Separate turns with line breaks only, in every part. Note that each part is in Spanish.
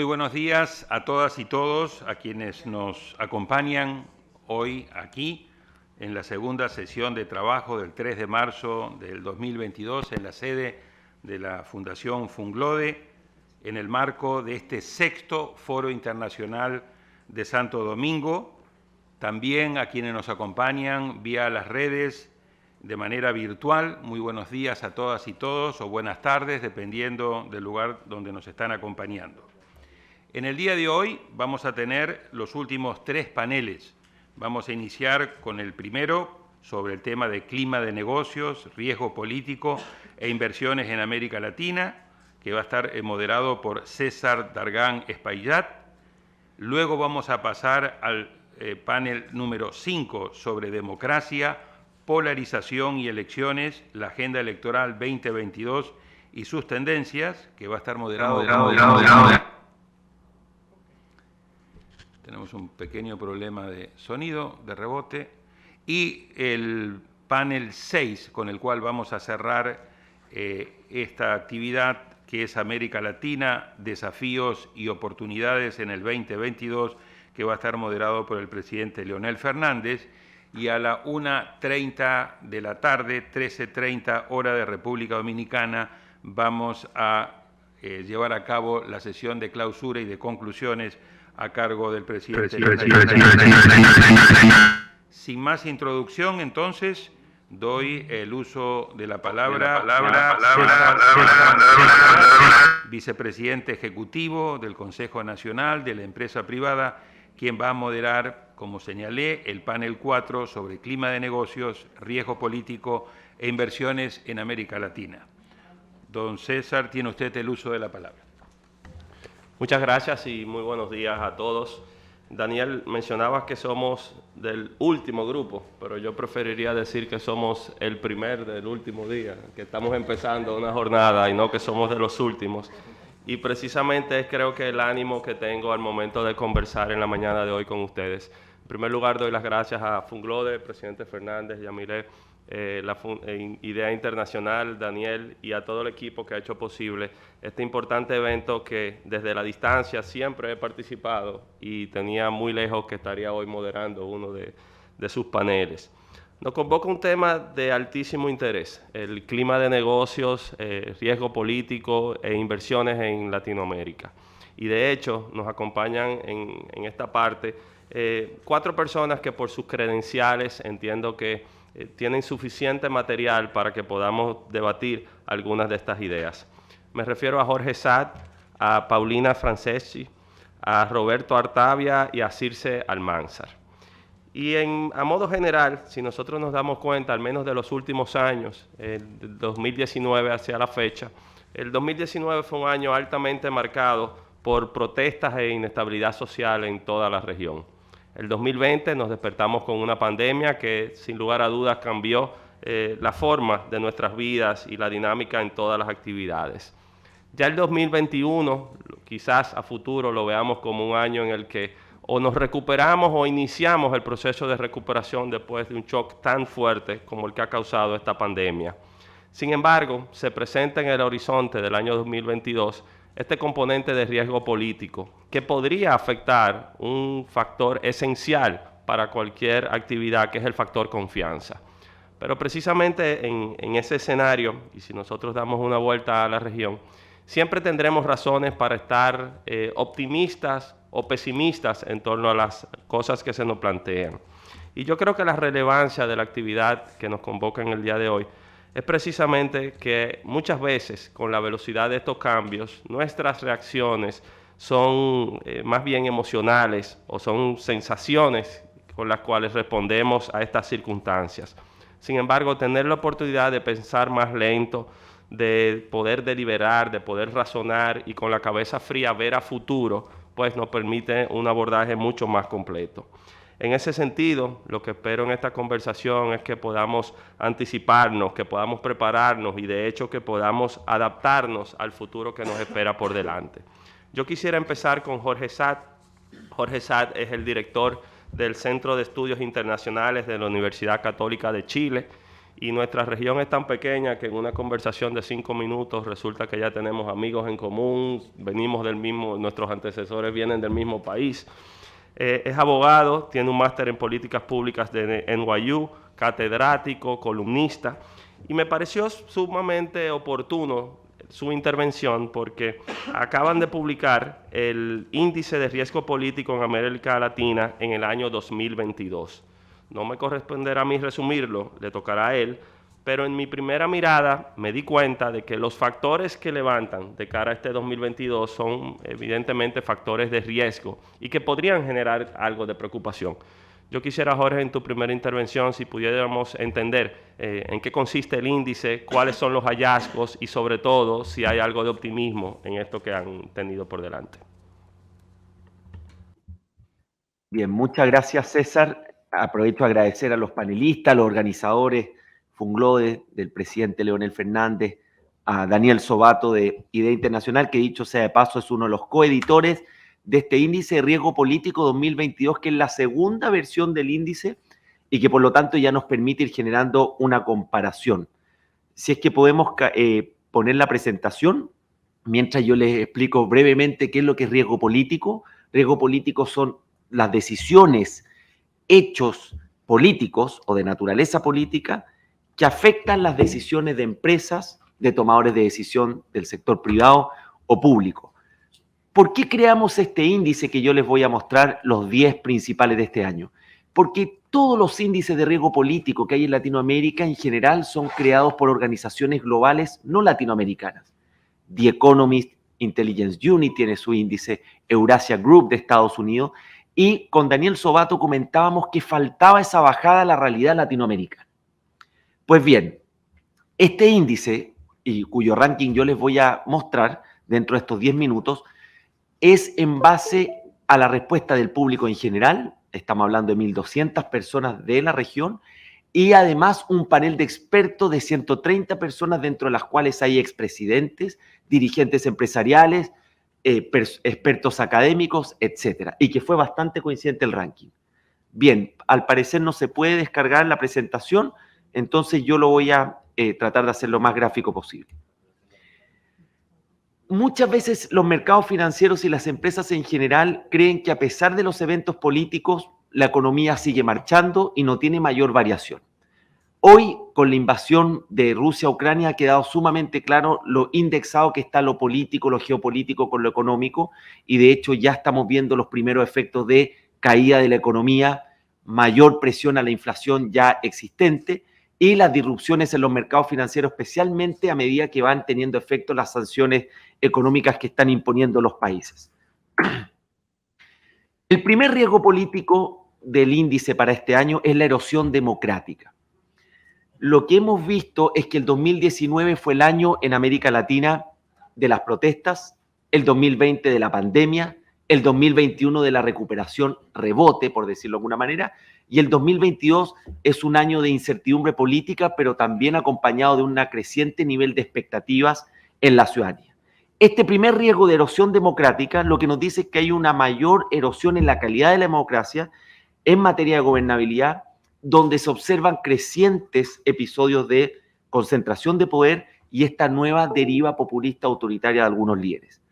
buenos días a todas y todos, a quienes nos acompañan hoy aquí en la segunda sesión de trabajo del 3 de marzo del 2022 en la sede de la Fundación Funglode, en el marco de este sexto Foro Internacional de Santo Domingo. También a quienes nos acompañan vía las redes de manera virtual. Muy buenos días a todas y todos, o buenas tardes, dependiendo del lugar donde nos están acompañando. En el día de hoy vamos a tener los últimos 3 paneles. Vamos a iniciar con el primero sobre el tema de clima de negocios, riesgo político e inversiones en América Latina, que va a estar moderado por César Dargan Espaillat. Luego vamos a pasar al panel número 5 sobre democracia, polarización y elecciones, la Agenda Electoral 2022 y sus tendencias, que va a estar moderado. Tenemos un pequeño problema de sonido, de rebote. Y el panel 6, con el cual vamos a cerrar esta actividad, que es América Latina, desafíos y oportunidades en el 2022, que va a estar moderado por el presidente Leonel Fernández. Y a la 1:30 de la tarde, 13:30 hora de República Dominicana, vamos a llevar a cabo la sesión de clausura y de conclusiones a cargo del presidente. Sin más introducción, entonces, doy el uso de la palabra César, vicepresidente ejecutivo del Consejo Nacional de la Empresa Privada, quien va a moderar, como señalé, el panel 4 sobre clima de negocios, riesgo político e inversiones en América Latina. Don César, tiene usted el uso de la palabra.
Muchas gracias y muy buenos días a todos. Daniel, mencionabas que somos del último grupo, pero yo preferiría decir que somos el primer del último día, que estamos empezando una jornada y no que somos de los últimos. Y precisamente es creo que el ánimo que tengo al momento de conversar en la mañana de hoy con ustedes. En primer lugar, doy las gracias a Funglode, presidente Fernández, Yamile, Idea Internacional, Daniel, y a todo el equipo que ha hecho posible este importante evento que desde la distancia siempre he participado y tenía muy lejos que estaría hoy moderando uno de sus paneles. Nos convoca un tema de altísimo interés, el clima de negocios, riesgo político e inversiones en Latinoamérica. Y de hecho nos acompañan en esta parte 4 personas que por sus credenciales entiendo que tienen suficiente material para que podamos debatir algunas de estas ideas. Me refiero a Jorge Saad, a Paulina Franceschi, a Roberto Artavia y a Circe Almanzar. Y a modo general, si nosotros nos damos cuenta, al menos de los últimos años, del 2019 hacia la fecha, el 2019 fue un año altamente marcado por protestas e inestabilidad social en toda la región. El 2020 nos despertamos con una pandemia que sin lugar a dudas cambió la forma de nuestras vidas y la dinámica en todas las actividades. Ya el 2021, quizás a futuro lo veamos como un año en el que o nos recuperamos o iniciamos el proceso de recuperación después de un shock tan fuerte como el que ha causado esta pandemia. Sin embargo, se presenta en el horizonte del año 2022 este componente de riesgo político que podría afectar un factor esencial para cualquier actividad, que es el factor confianza. Pero precisamente en ese escenario, y si nosotros damos una vuelta a la región, siempre tendremos razones para estar optimistas o pesimistas en torno a las cosas que se nos plantean. Y yo creo que la relevancia de la actividad que nos convoca en el día de hoy es precisamente que muchas veces con la velocidad de estos cambios, nuestras reacciones son más bien emocionales o son sensaciones con las cuales respondemos a estas circunstancias. Sin embargo, tener la oportunidad de pensar más lento, de poder deliberar, de poder razonar y con la cabeza fría ver a futuro, pues nos permite un abordaje mucho más completo. En ese sentido, lo que espero en esta conversación es que podamos anticiparnos, que podamos prepararnos y de hecho que podamos adaptarnos al futuro que nos espera por delante. Yo quisiera empezar con Jorge Saad. Jorge Saad es el director del Centro de Estudios Internacionales de la Universidad Católica de Chile Y nuestra región es tan pequeña que en una conversación de 5 minutos resulta que ya tenemos amigos en común, venimos del mismo, nuestros antecesores vienen del mismo país. Es abogado, tiene un máster en políticas públicas de NYU, catedrático, columnista, y me pareció sumamente oportuno su intervención porque acaban de publicar el índice de riesgo político en América Latina en el año 2022. No me corresponderá a mí resumirlo, le tocará a él, pero en mi primera mirada me di cuenta de que los factores que levantan de cara a este 2022 son evidentemente factores de riesgo y que podrían generar algo de preocupación. Yo quisiera, Jorge, en tu primera intervención, si pudiéramos entender en qué consiste el índice, cuáles son los hallazgos y sobre todo si hay algo de optimismo en esto que han tenido por delante.
Bien, muchas gracias, César. Aprovecho a agradecer a los panelistas, a los organizadores, Funglode, del presidente Leonel Fernández, a Daniel Sobato de Idea Internacional, que dicho sea de paso es uno de los coeditores de este índice de riesgo político 2022, que es la segunda versión del índice y que por lo tanto ya nos permite ir generando una comparación. Si es que podemos poner la presentación, mientras yo les explico brevemente qué es lo que es riesgo político. Riesgo político son las decisiones, hechos políticos o de naturaleza política que afectan las decisiones de empresas, de tomadores de decisión del sector privado o público. ¿Por qué creamos este índice que yo les voy a mostrar, los 10 principales de este año? Porque todos los índices de riesgo político que hay en Latinoamérica en general son creados por organizaciones globales no latinoamericanas. The Economist Intelligence Unit tiene su índice, Eurasia Group de Estados Unidos, y con Daniel Sobato comentábamos que faltaba esa bajada a la realidad latinoamericana. Pues bien, este índice, y cuyo ranking yo les voy a mostrar dentro de estos 10 minutos, es en base a la respuesta del público en general. Estamos hablando de 1.200 personas de la región y además un panel de expertos de 130 personas, dentro de las cuales hay expresidentes, dirigentes empresariales, expertos académicos, etcétera, y que fue bastante coincidente el ranking. Bien, al parecer no se puede descargar la presentación, entonces yo lo voy a tratar de hacer lo más gráfico posible. Muchas veces los mercados financieros y las empresas en general creen que a pesar de los eventos políticos, la economía sigue marchando y no tiene mayor variación. Hoy, con la invasión de Rusia a Ucrania, ha quedado sumamente claro lo indexado que está lo político, lo geopolítico con lo económico, y de hecho ya estamos viendo los primeros efectos de caída de la economía, mayor presión a la inflación ya existente y las disrupciones en los mercados financieros, especialmente a medida que van teniendo efecto las sanciones económicas que están imponiendo los países. El primer riesgo político del índice para este año es la erosión democrática. Lo que hemos visto es que el 2019 fue el año en América Latina de las protestas, el 2020 de la pandemia, el 2021 de la recuperación, rebote, por decirlo de alguna manera, y el 2022 es un año de incertidumbre política, pero también acompañado de un creciente nivel de expectativas en la ciudadanía. Este primer riesgo de erosión democrática lo que nos dice es que hay una mayor erosión en la calidad de la democracia en materia de gobernabilidad, donde se observan crecientes episodios de concentración de poder y esta nueva deriva populista autoritaria de algunos líderes.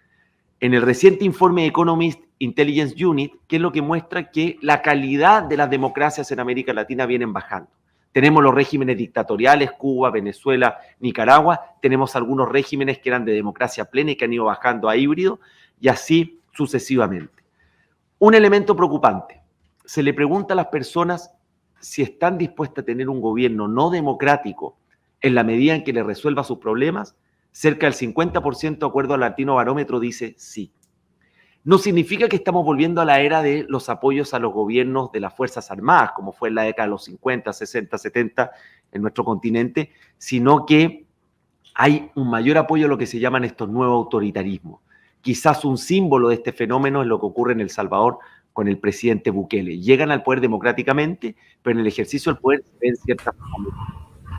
En el reciente informe de Economist Intelligence Unit, que es lo que muestra que la calidad de las democracias en América Latina vienen bajando. Tenemos los regímenes dictatoriales, Cuba, Venezuela, Nicaragua, tenemos algunos regímenes que eran de democracia plena y que han ido bajando a híbrido, y así sucesivamente. Un elemento preocupante, se le pregunta a las personas si están dispuestas a tener un gobierno no democrático en la medida en que le resuelva sus problemas. Cerca del 50%, de acuerdo al Latino Barómetro, dice sí. No significa que estamos volviendo a la era de los apoyos a los gobiernos de las Fuerzas Armadas, como fue en la década de los 50, 60, 70 en nuestro continente, sino que hay un mayor apoyo a lo que se llaman estos nuevos autoritarismos. Quizás un símbolo de este fenómeno es lo que ocurre en El Salvador con el presidente Bukele. Llegan al poder democráticamente, pero en el ejercicio del poder se ven ciertas formas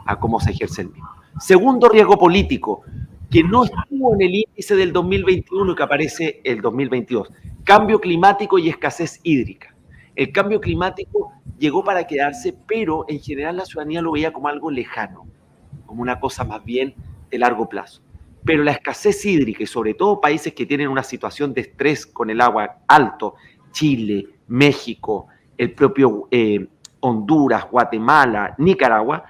a cómo se ejerce el mismo. Segundo riesgo político, que no estuvo en el índice del 2021 y que aparece el 2022. Cambio climático y escasez hídrica. El cambio climático llegó para quedarse, pero en general la ciudadanía lo veía como algo lejano, como una cosa más bien de largo plazo. Pero la escasez hídrica y sobre todo países que tienen una situación de estrés con el agua alto, Chile, México, el propio Honduras, Guatemala, Nicaragua,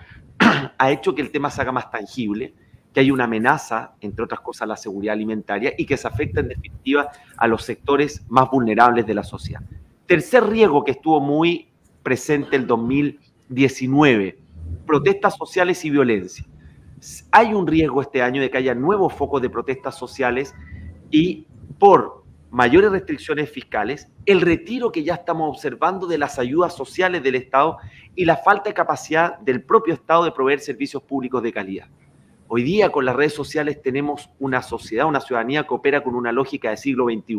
ha hecho que el tema se haga más tangible, que hay una amenaza, entre otras cosas, a la seguridad alimentaria y que se afecta en definitiva a los sectores más vulnerables de la sociedad. Tercer riesgo que estuvo muy presente el 2019, protestas sociales y violencia. Hay un riesgo este año de que haya nuevos focos de protestas sociales y por mayores restricciones fiscales, el retiro que ya estamos observando de las ayudas sociales del Estado y la falta de capacidad del propio Estado de proveer servicios públicos de calidad. Hoy día con las redes sociales tenemos una sociedad, una ciudadanía que opera con una lógica del siglo XXI,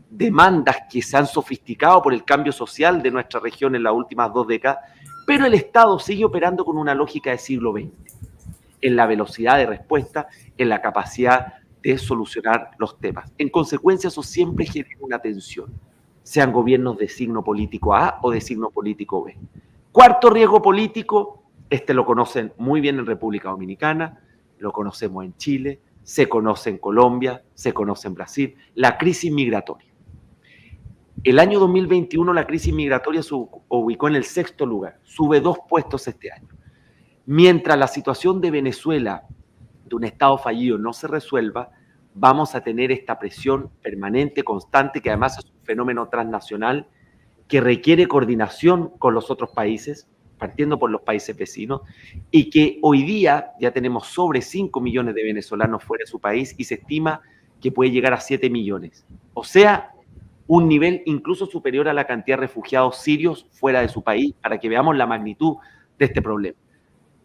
demandas que se han sofisticado por el cambio social de nuestra región en las últimas 2 décadas, pero el Estado sigue operando con una lógica del siglo XX, en la velocidad de respuesta, en la capacidad de solucionar los temas. En consecuencia, eso siempre genera una tensión, sean gobiernos de signo político A o de signo político B. Cuarto riesgo político, este lo conocen muy bien en República Dominicana, lo conocemos en Chile, se conoce en Colombia, se conoce en Brasil, la crisis migratoria. El año 2021 la crisis migratoria se ubicó en el 6º lugar, sube 2 puestos este año. Mientras la situación de Venezuela, de un Estado fallido, no se resuelva, vamos a tener esta presión permanente, constante, que además es un fenómeno transnacional que requiere coordinación con los otros países, partiendo por los países vecinos, y que hoy día ya tenemos sobre 5 millones de venezolanos fuera de su país y se estima que puede llegar a 7 millones. O sea, un nivel incluso superior a la cantidad de refugiados sirios fuera de su país, para que veamos la magnitud de este problema.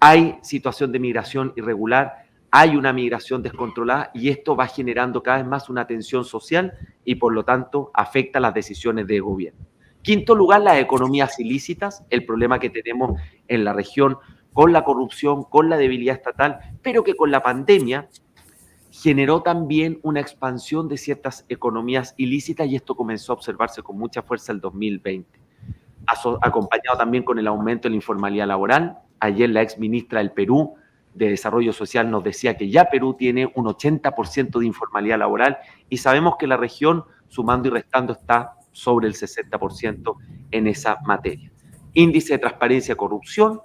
Hay situación de migración irregular, hay una migración descontrolada y esto va generando cada vez más una tensión social y por lo tanto afecta las decisiones de gobierno. Quinto lugar, las economías ilícitas, el problema que tenemos en la región con la corrupción, con la debilidad estatal, pero que con la pandemia generó también una expansión de ciertas economías ilícitas y esto comenzó a observarse con mucha fuerza el 2020, acompañado también con el aumento de la informalidad laboral. Ayer la ex ministra del Perú de Desarrollo Social nos decía que ya Perú tiene un 80% de informalidad laboral y sabemos que la región, sumando y restando, está sobre el 60% en esa materia. Índice de transparencia y corrupción,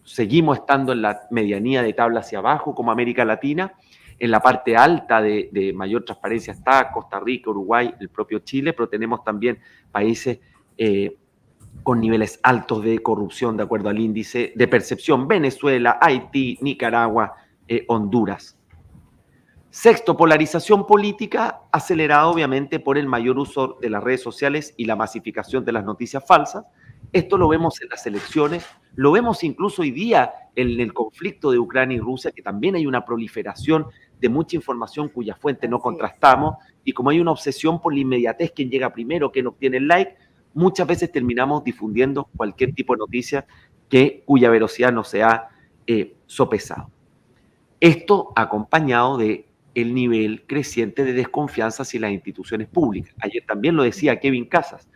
seguimos estando en la medianía de tabla hacia abajo como América Latina. En la parte alta de mayor transparencia está Costa Rica, Uruguay, el propio Chile, pero tenemos también países con niveles altos de corrupción de acuerdo al índice de percepción: Venezuela, Haití, Nicaragua, Honduras. Sexto, polarización política acelerada obviamente por el mayor uso de las redes sociales y la masificación de las noticias falsas. Esto lo vemos en las elecciones, lo vemos incluso hoy día en el conflicto de Ucrania y Rusia, que también hay una proliferación de mucha información cuya fuente no contrastamos, y como hay una obsesión por la inmediatez, quien llega primero, quien obtiene el like, muchas veces terminamos difundiendo cualquier tipo de noticia cuya velocidad no se ha sopesado. Esto acompañado de el nivel creciente de desconfianza hacia las instituciones públicas. Ayer también lo decía Kevin Casas.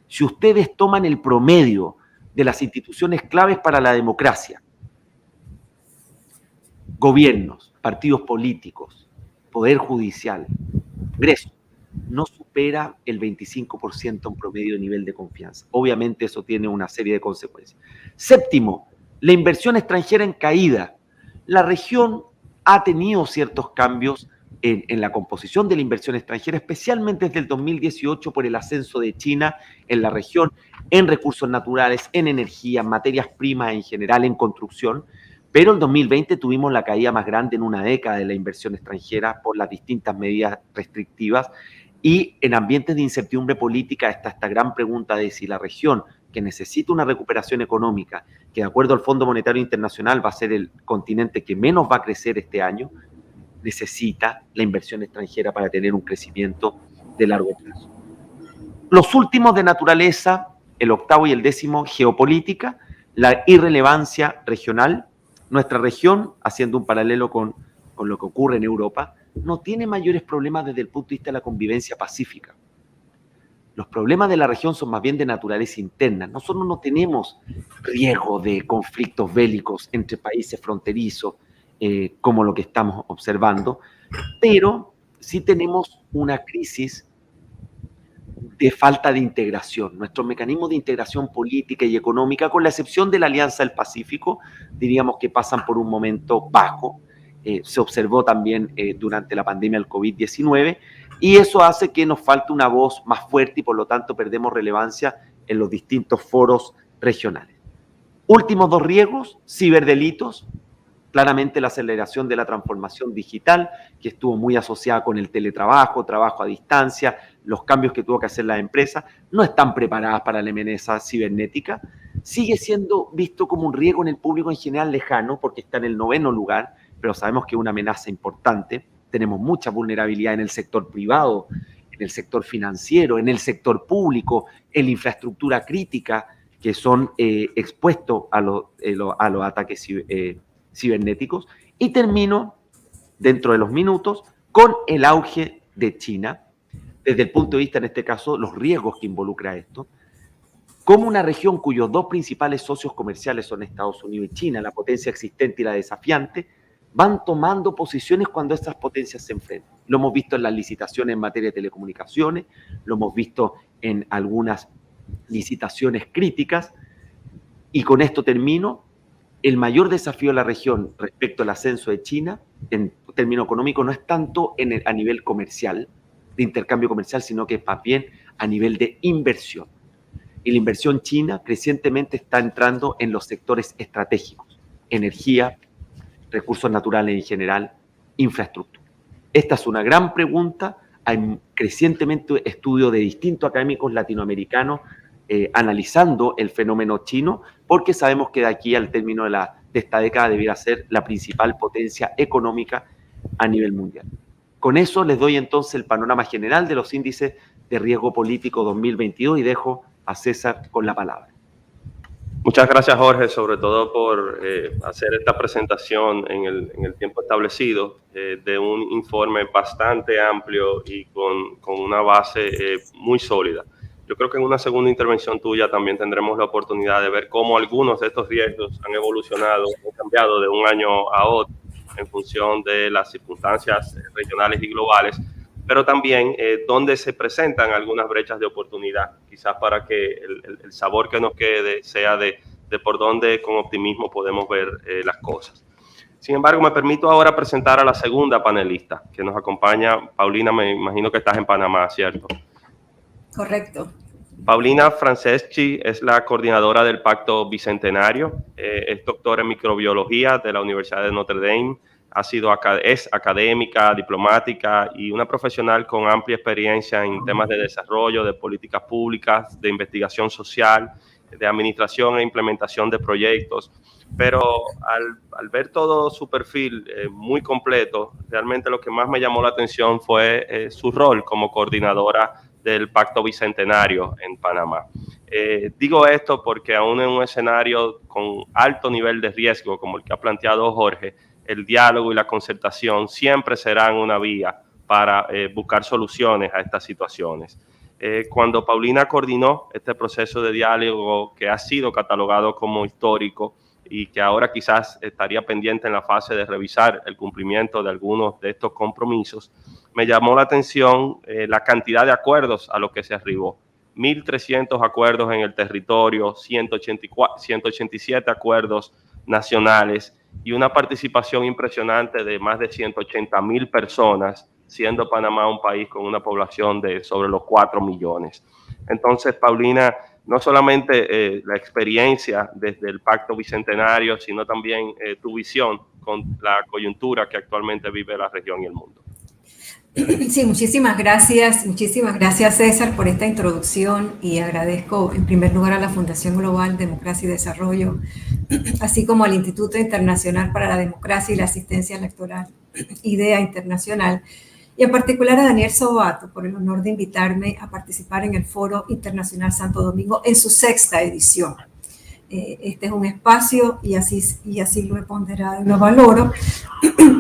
Si ustedes toman el promedio de las instituciones claves para la democracia, gobiernos, partidos políticos, poder judicial, Congreso, no supera el 25% en promedio de nivel de confianza. Obviamente eso tiene una serie de consecuencias. Séptimo, la inversión extranjera en caída. La región ha tenido ciertos cambios en la composición de la inversión extranjera, especialmente desde el 2018 por el ascenso de China en la región, en recursos naturales, en energía, en materias primas en general, en construcción. Pero en 2020 tuvimos la caída más grande en una década de la inversión extranjera por las distintas medidas restrictivas. Y en ambientes de incertidumbre política está esta gran pregunta de si la región, que necesita una recuperación económica, que de acuerdo al Fondo Monetario Internacional va a ser el continente que menos va a crecer este año, necesita la inversión extranjera para tener un crecimiento de largo plazo. Los últimos de naturaleza, el octavo y el décimo, geopolítica, la irrelevancia regional. Nuestra región, haciendo un paralelo con lo que ocurre en Europa, no tiene mayores problemas desde el punto de vista de la convivencia pacífica. Los problemas de la región son más bien de naturaleza interna. Nosotros no tenemos riesgo de conflictos bélicos entre países fronterizos, como lo que estamos observando, pero sí tenemos una crisis de falta de integración. Nuestros mecanismos de integración política y económica, con la excepción de la Alianza del Pacífico, diríamos que pasan por un momento bajo. Se observó también durante la pandemia del COVID-19, y eso hace que nos falte una voz más fuerte y por lo tanto perdemos relevancia en los distintos foros regionales. Últimos dos riesgos: ciberdelitos. Claramente la aceleración de la transformación digital, que estuvo muy asociada con el teletrabajo, trabajo a distancia, los cambios que tuvo que hacer la empresa, no están preparadas para la amenaza cibernética. Sigue siendo visto como un riesgo en el público en general lejano, porque está en el 9º lugar, pero sabemos que es una amenaza importante. Tenemos mucha vulnerabilidad en el sector privado, en el sector financiero, en el sector público, en la infraestructura crítica, que son expuestos a los ataques cibernéticos. Y termino, dentro de los minutos, con el auge de China, desde el punto de vista, en este caso, los riesgos que involucra esto, como una región cuyos dos principales socios comerciales son Estados Unidos y China, la potencia existente y la desafiante, van tomando posiciones cuando estas potencias se enfrentan. Lo hemos visto en las licitaciones en materia de telecomunicaciones, lo hemos visto en algunas licitaciones críticas, y con esto termino. El mayor desafío de la región respecto al ascenso de China, en términos económicos, no es tanto a nivel comercial, de intercambio comercial, sino que es más bien a nivel de inversión. Y la inversión china crecientemente está entrando en los sectores estratégicos: energía, recursos naturales en general, infraestructura. Esta es una gran pregunta. Hay crecientemente estudios de distintos académicos latinoamericanos analizando el fenómeno chino, porque sabemos que de aquí al término de esta década debiera ser la principal potencia económica a nivel mundial. Con eso les doy entonces el panorama general de los índices de riesgo político 2022 y dejo a César con la palabra.
Muchas gracias, Jorge, sobre todo por hacer esta presentación en el tiempo establecido de un informe bastante amplio y con una base muy sólida. Yo creo que en una segunda intervención tuya también tendremos la oportunidad de ver cómo algunos de estos riesgos han evolucionado, han cambiado de un año a otro en función de las circunstancias regionales y globales, pero también dónde se presentan algunas brechas de oportunidad, quizás para que el sabor que nos quede sea de por dónde con optimismo podemos ver las cosas. Sin embargo, me permito ahora presentar a la segunda panelista que nos acompaña. Paulina, me imagino que estás en Panamá, ¿cierto?
Correcto.
Paulina Franceschi es la coordinadora del Pacto Bicentenario, es doctora en microbiología de la Universidad de Notre Dame, es académica, diplomática y una profesional con amplia experiencia en temas de desarrollo, de políticas públicas, de investigación social, de administración e implementación de proyectos. Pero al ver todo su perfil muy completo, realmente lo que más me llamó la atención fue su rol como coordinadora del Pacto Bicentenario en Panamá. Digo esto porque aún en un escenario con alto nivel de riesgo como el que ha planteado Jorge, el diálogo y la concertación siempre serán una vía para buscar soluciones a estas situaciones. Cuando Paulina coordinó este proceso de diálogo que ha sido catalogado como histórico y que ahora quizás estaría pendiente en la fase de revisar el cumplimiento de algunos de estos compromisos, me llamó la atención la cantidad de acuerdos a los que se arribó. 1.300 acuerdos en el territorio, 187 acuerdos nacionales y una participación impresionante de más de 180.000 personas, siendo Panamá un país con una población de sobre los 4 millones. Entonces, Paulina, no solamente la experiencia desde el Pacto Bicentenario, sino también tu visión con la coyuntura que actualmente vive la región y el mundo.
Sí, muchísimas gracias César por esta introducción y agradezco en primer lugar a la Fundación Global Democracia y Desarrollo, así como al Instituto Internacional para la Democracia y la Asistencia Electoral, IDEA Internacional, y en particular a Daniel Sobato por el honor de invitarme a participar en el Foro Internacional Santo Domingo en su 6ª edición. este es un espacio, y así lo he ponderado y lo valoro,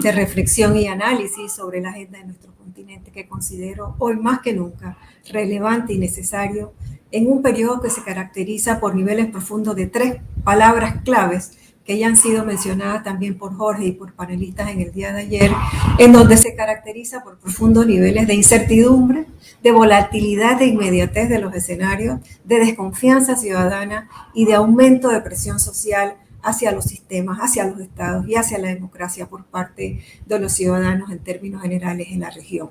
de reflexión y análisis sobre la agenda de nuestro continente, que considero hoy más que nunca relevante y necesario en un periodo que se caracteriza por niveles profundos de 3 palabras claves que ya han sido mencionadas también por Jorge y por panelistas en el día de ayer, en donde se caracteriza por profundos niveles de incertidumbre, de volatilidad, de inmediatez de los escenarios, de desconfianza ciudadana y de aumento de presión social hacia los sistemas, hacia los estados y hacia la democracia por parte de los ciudadanos en términos generales en la región.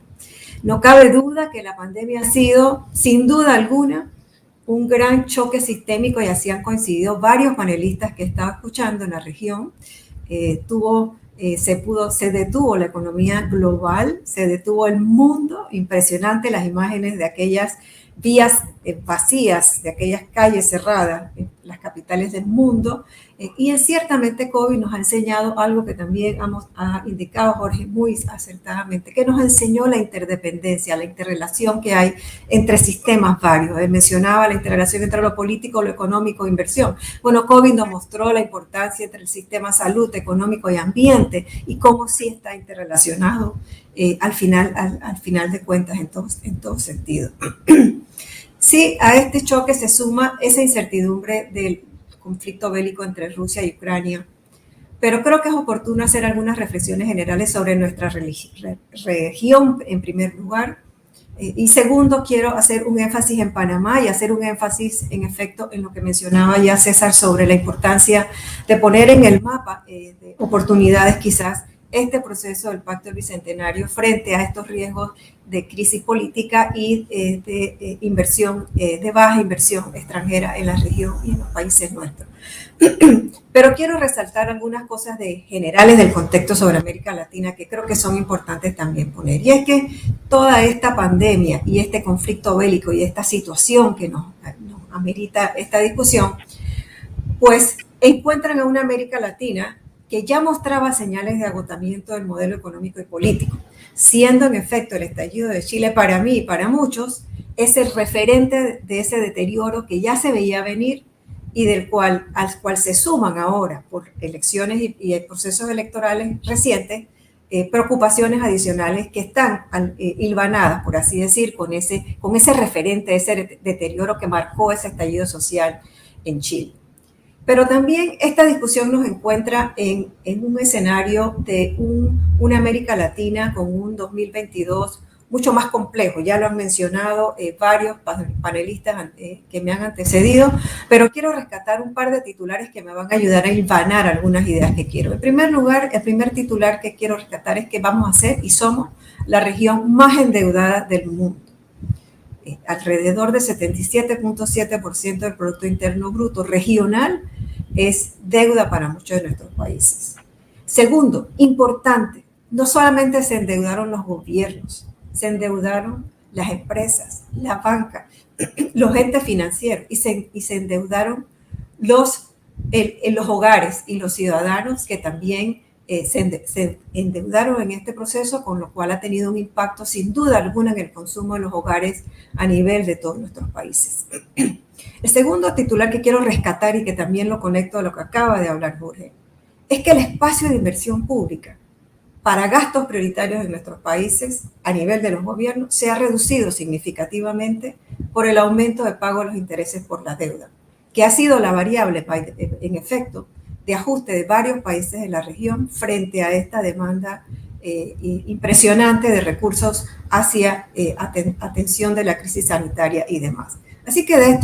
No cabe duda que la pandemia ha sido, sin duda alguna, un gran choque sistémico, y así han coincidido varios panelistas que he estado escuchando en la región. Se detuvo la economía global, se detuvo el mundo. Impresionante las imágenes de aquellas vías vacías, de aquellas calles cerradas en las capitales del mundo. Y ciertamente COVID nos ha enseñado algo que también ha indicado Jorge muy acertadamente, que nos enseñó la interdependencia, la interrelación que hay entre sistemas varios. Él mencionaba la interrelación entre lo político, lo económico e inversión. Bueno, COVID nos mostró la importancia entre el sistema salud, económico y ambiente, y cómo sí está interrelacionado al final de cuentas en todo sentido. Sí, a este choque se suma esa incertidumbre del conflicto bélico entre Rusia y Ucrania, pero creo que es oportuno hacer algunas reflexiones generales sobre nuestra región en primer lugar, y segundo, quiero hacer un énfasis en Panamá y hacer un énfasis en efecto en lo que mencionaba ya César sobre la importancia de poner en el mapa de oportunidades quizás este proceso del Pacto Bicentenario frente a estos riesgos de crisis política y de inversión, de baja inversión extranjera en la región y en los países nuestros. Pero quiero resaltar algunas cosas generales del contexto sobre América Latina que creo que son importantes también poner. Y es que toda esta pandemia y este conflicto bélico y esta situación que nos amerita esta discusión, pues encuentran a una América Latina que ya mostraba señales de agotamiento del modelo económico y político, siendo en efecto el estallido de Chile para mí y para muchos es el referente de ese deterioro que ya se veía venir y al cual se suman ahora por elecciones y procesos electorales recientes preocupaciones adicionales que están hilvanadas, por así decir, con ese referente, ese deterioro que marcó ese estallido social en Chile. Pero también esta discusión nos encuentra en un escenario de una América Latina con un 2022 mucho más complejo. Ya lo han mencionado varios panelistas que me han antecedido, pero quiero rescatar un par de titulares que me van a ayudar a hilvanar algunas ideas que quiero. En primer lugar, el primer titular que quiero rescatar es que vamos a ser y somos la región más endeudada del mundo. Alrededor del 77.7% del Producto Interno Bruto regional es deuda para muchos de nuestros países. Segundo, importante, no solamente se endeudaron los gobiernos, se endeudaron las empresas, la banca, los entes financieros y se endeudaron los hogares y los ciudadanos que también se endeudaron en este proceso, con lo cual ha tenido un impacto sin duda alguna en el consumo de los hogares a nivel de todos nuestros países. El segundo titular que quiero rescatar y que también lo conecto a lo que acaba de hablar Jorge, es que el espacio de inversión pública para gastos prioritarios en nuestros países a nivel de los gobiernos se ha reducido significativamente por el aumento de pago de los intereses por la deuda, que ha sido la variable en efecto de ajuste de varios países de la región frente a esta demanda impresionante de recursos hacia atención de la crisis sanitaria y demás. Así que de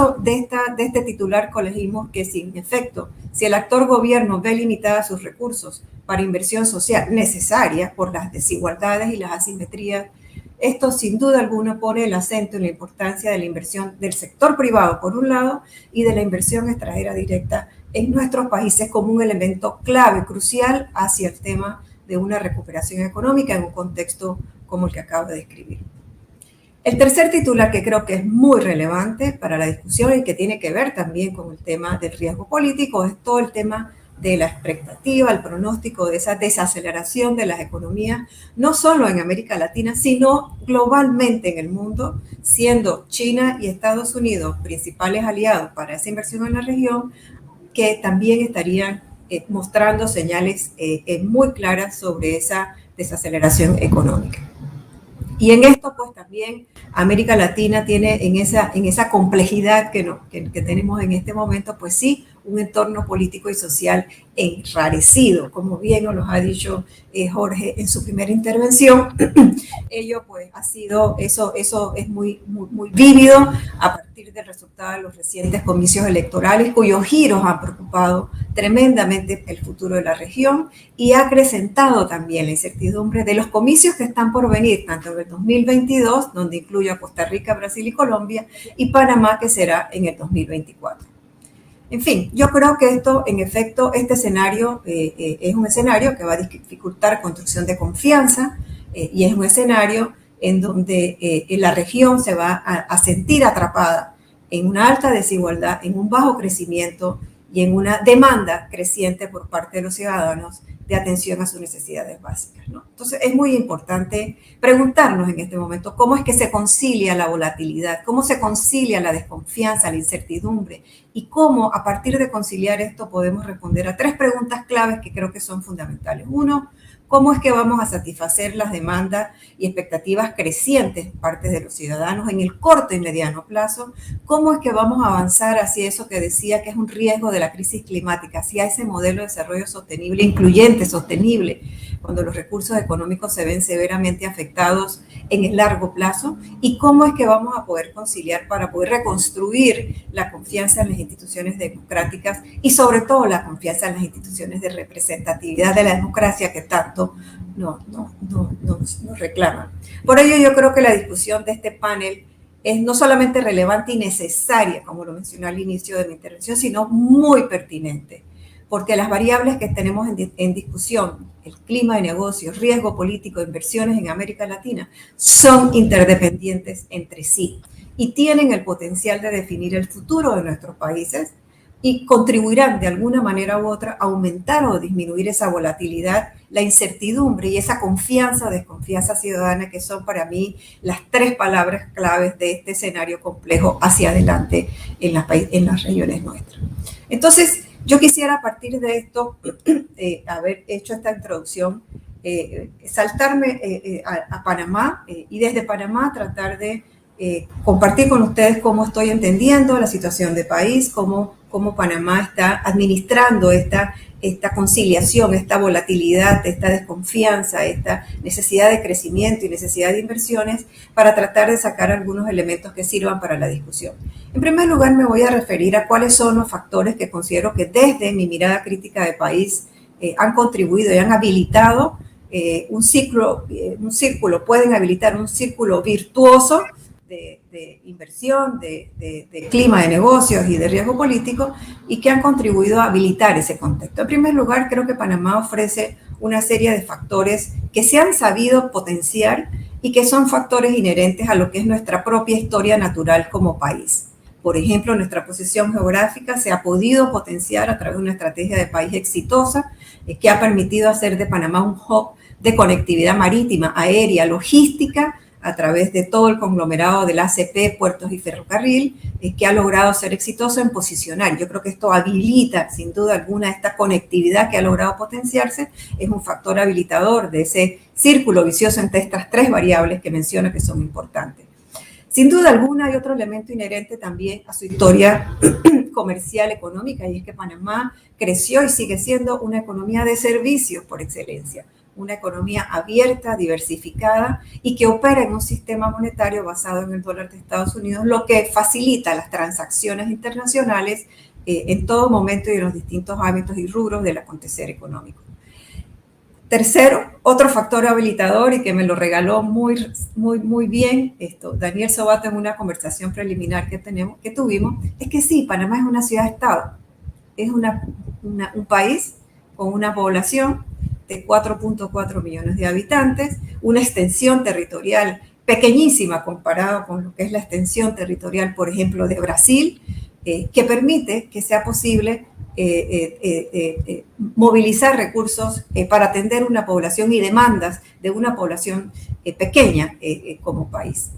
este titular colegimos que si el actor gobierno ve limitadas sus recursos para inversión social necesaria por las desigualdades y las asimetrías, esto sin duda alguna pone el acento en la importancia de la inversión del sector privado por un lado y de la inversión extranjera directa en nuestros países como un elemento clave, crucial hacia el tema de una recuperación económica en un contexto como el que acabo de describir. El tercer titular que creo que es muy relevante para la discusión y que tiene que ver también con el tema del riesgo político es todo el tema de la expectativa, el pronóstico de esa desaceleración de las economías, no solo en América Latina, sino globalmente en el mundo, siendo China y Estados Unidos principales aliados para esa inversión en la región, que también estarían mostrando señales muy claras sobre esa desaceleración económica. Y en esto, pues también América Latina tiene en esa complejidad que tenemos en este momento, pues sí, un entorno político y social enrarecido, como bien nos lo ha dicho Jorge en su primera intervención. Ello, pues, ha sido, eso es muy vívido a partir del resultado de los recientes comicios electorales, cuyos giros han preocupado tremendamente el futuro de la región y ha acrecentado también la incertidumbre de los comicios que están por venir, tanto en el 2022, donde incluye a Costa Rica, Brasil y Colombia, y Panamá, que será en el 2024. En fin, yo creo que esto, en efecto, este escenario es un escenario que va a dificultar construcción de confianza y es un escenario en donde la región se va a sentir atrapada en una alta desigualdad, en un bajo crecimiento y en una demanda creciente por parte de los ciudadanos de atención a sus necesidades básicas, ¿no? Entonces, es muy importante preguntarnos en este momento cómo es que se concilia la volatilidad, cómo se concilia la desconfianza, la incertidumbre y cómo a partir de conciliar esto podemos responder a 3 preguntas claves que creo que son fundamentales. Uno, ¿cómo es que vamos a satisfacer las demandas y expectativas crecientes por parte de los ciudadanos en el corto y mediano plazo? ¿Cómo es que vamos a avanzar hacia eso que decía que es un riesgo de la crisis climática, hacia ese modelo de desarrollo sostenible, incluyente, sostenible, cuando los recursos económicos se ven severamente afectados en el largo plazo? ¿Y cómo es que vamos a poder conciliar para poder reconstruir la confianza en las instituciones democráticas y sobre todo la confianza en las instituciones de representatividad de la democracia que tanto nos reclaman? Por ello, yo creo que la discusión de este panel es no solamente relevante y necesaria, como lo mencioné al inicio de mi intervención, sino muy pertinente, porque las variables que tenemos en discusión, el clima de negocios, riesgo político, inversiones en América Latina, son interdependientes entre sí y tienen el potencial de definir el futuro de nuestros países y contribuirán de alguna manera u otra a aumentar o disminuir esa volatilidad, la incertidumbre y esa confianza o desconfianza ciudadana, que son para mí las 3 palabras claves de este escenario complejo hacia adelante en las regiones nuestras. Entonces, yo quisiera a partir de esto, haber hecho esta introducción, saltarme a Panamá y desde Panamá tratar de compartir con ustedes cómo estoy entendiendo la situación del país, cómo Panamá está administrando esta conciliación, esta volatilidad, esta desconfianza, esta necesidad de crecimiento y necesidad de inversiones, para tratar de sacar algunos elementos que sirvan para la discusión. En primer lugar, me voy a referir a cuáles son los factores que considero que desde mi mirada crítica de país han contribuido y han habilitado un círculo, pueden habilitar un círculo virtuoso de inversión, de clima de negocios y de riesgo político, y que han contribuido a habilitar ese contexto. En primer lugar, creo que Panamá ofrece una serie de factores que se han sabido potenciar y que son factores inherentes a lo que es nuestra propia historia natural como país. Por ejemplo, nuestra posición geográfica se ha podido potenciar a través de una estrategia de país exitosa que ha permitido hacer de Panamá un hub de conectividad marítima, aérea, logística, a través de todo el conglomerado del ACP, puertos y ferrocarril, que ha logrado ser exitoso en posicionar. Yo creo que esto habilita, sin duda alguna, esta conectividad que ha logrado potenciarse, es un factor habilitador de ese círculo vicioso entre estas 3 variables que menciona que son importantes. Sin duda alguna hay otro elemento inherente también a su historia comercial, económica, y es que Panamá creció y sigue siendo una economía de servicios por excelencia, una economía abierta, diversificada y que opera en un sistema monetario basado en el dólar de Estados Unidos, lo que facilita las transacciones internacionales en todo momento y en los distintos ámbitos y rubros del acontecer económico. Tercero, otro factor habilitador, y que me lo regaló muy bien Daniel Sobato en una conversación preliminar que tuvimos, es que sí, Panamá es una ciudad-estado, es un país con una población de 4.4 millones de habitantes, una extensión territorial pequeñísima comparado con lo que es la extensión territorial, por ejemplo, de Brasil, que permite que sea posible movilizar recursos para atender una población y demandas de una población pequeña como país.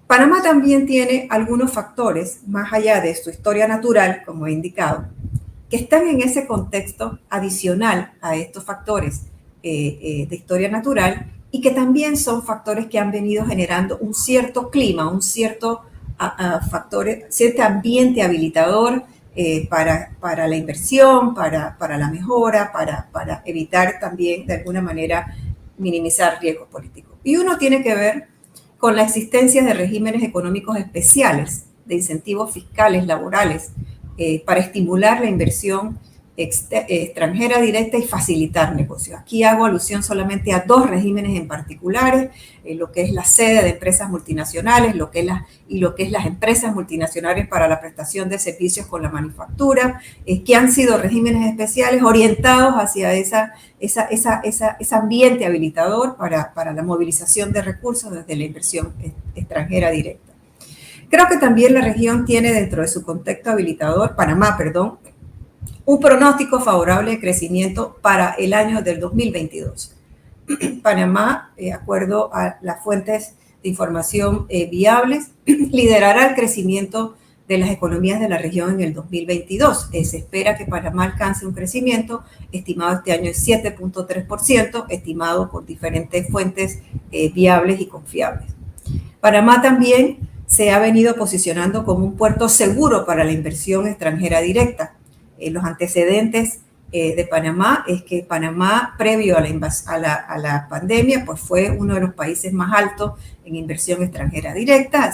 Panamá también tiene algunos factores, más allá de su historia natural, como he indicado, que están en ese contexto adicional a estos factores de historia natural y que también son factores que han venido generando un cierto clima, un cierto cierto ambiente habilitador para la inversión, para la mejora, para evitar también de alguna manera minimizar riesgos políticos. Y uno tiene que ver con la existencia de regímenes económicos especiales, de incentivos fiscales, laborales, para estimular la inversión extranjera directa y facilitar negocios. Aquí hago alusión solamente a dos regímenes en particulares, lo que es la sede de empresas multinacionales, lo que es las empresas multinacionales para la prestación de servicios con la manufactura, que han sido regímenes especiales orientados hacia ese ambiente habilitador para la movilización de recursos desde la inversión extranjera directa. Creo que también la región tiene dentro de su contexto habilitador, Panamá, perdón, un pronóstico favorable de crecimiento para el año del 2022. Panamá, de acuerdo a las fuentes de información viables, liderará el crecimiento de las economías de la región en el 2022. Se espera que Panamá alcance un crecimiento estimado este año de 7.3%, estimado por diferentes fuentes viables y confiables. Panamá también se ha venido posicionando como un puerto seguro para la inversión extranjera directa. Los antecedentes de Panamá es que Panamá, previo a la pandemia, pues fue uno de los países más altos en inversión extranjera directa,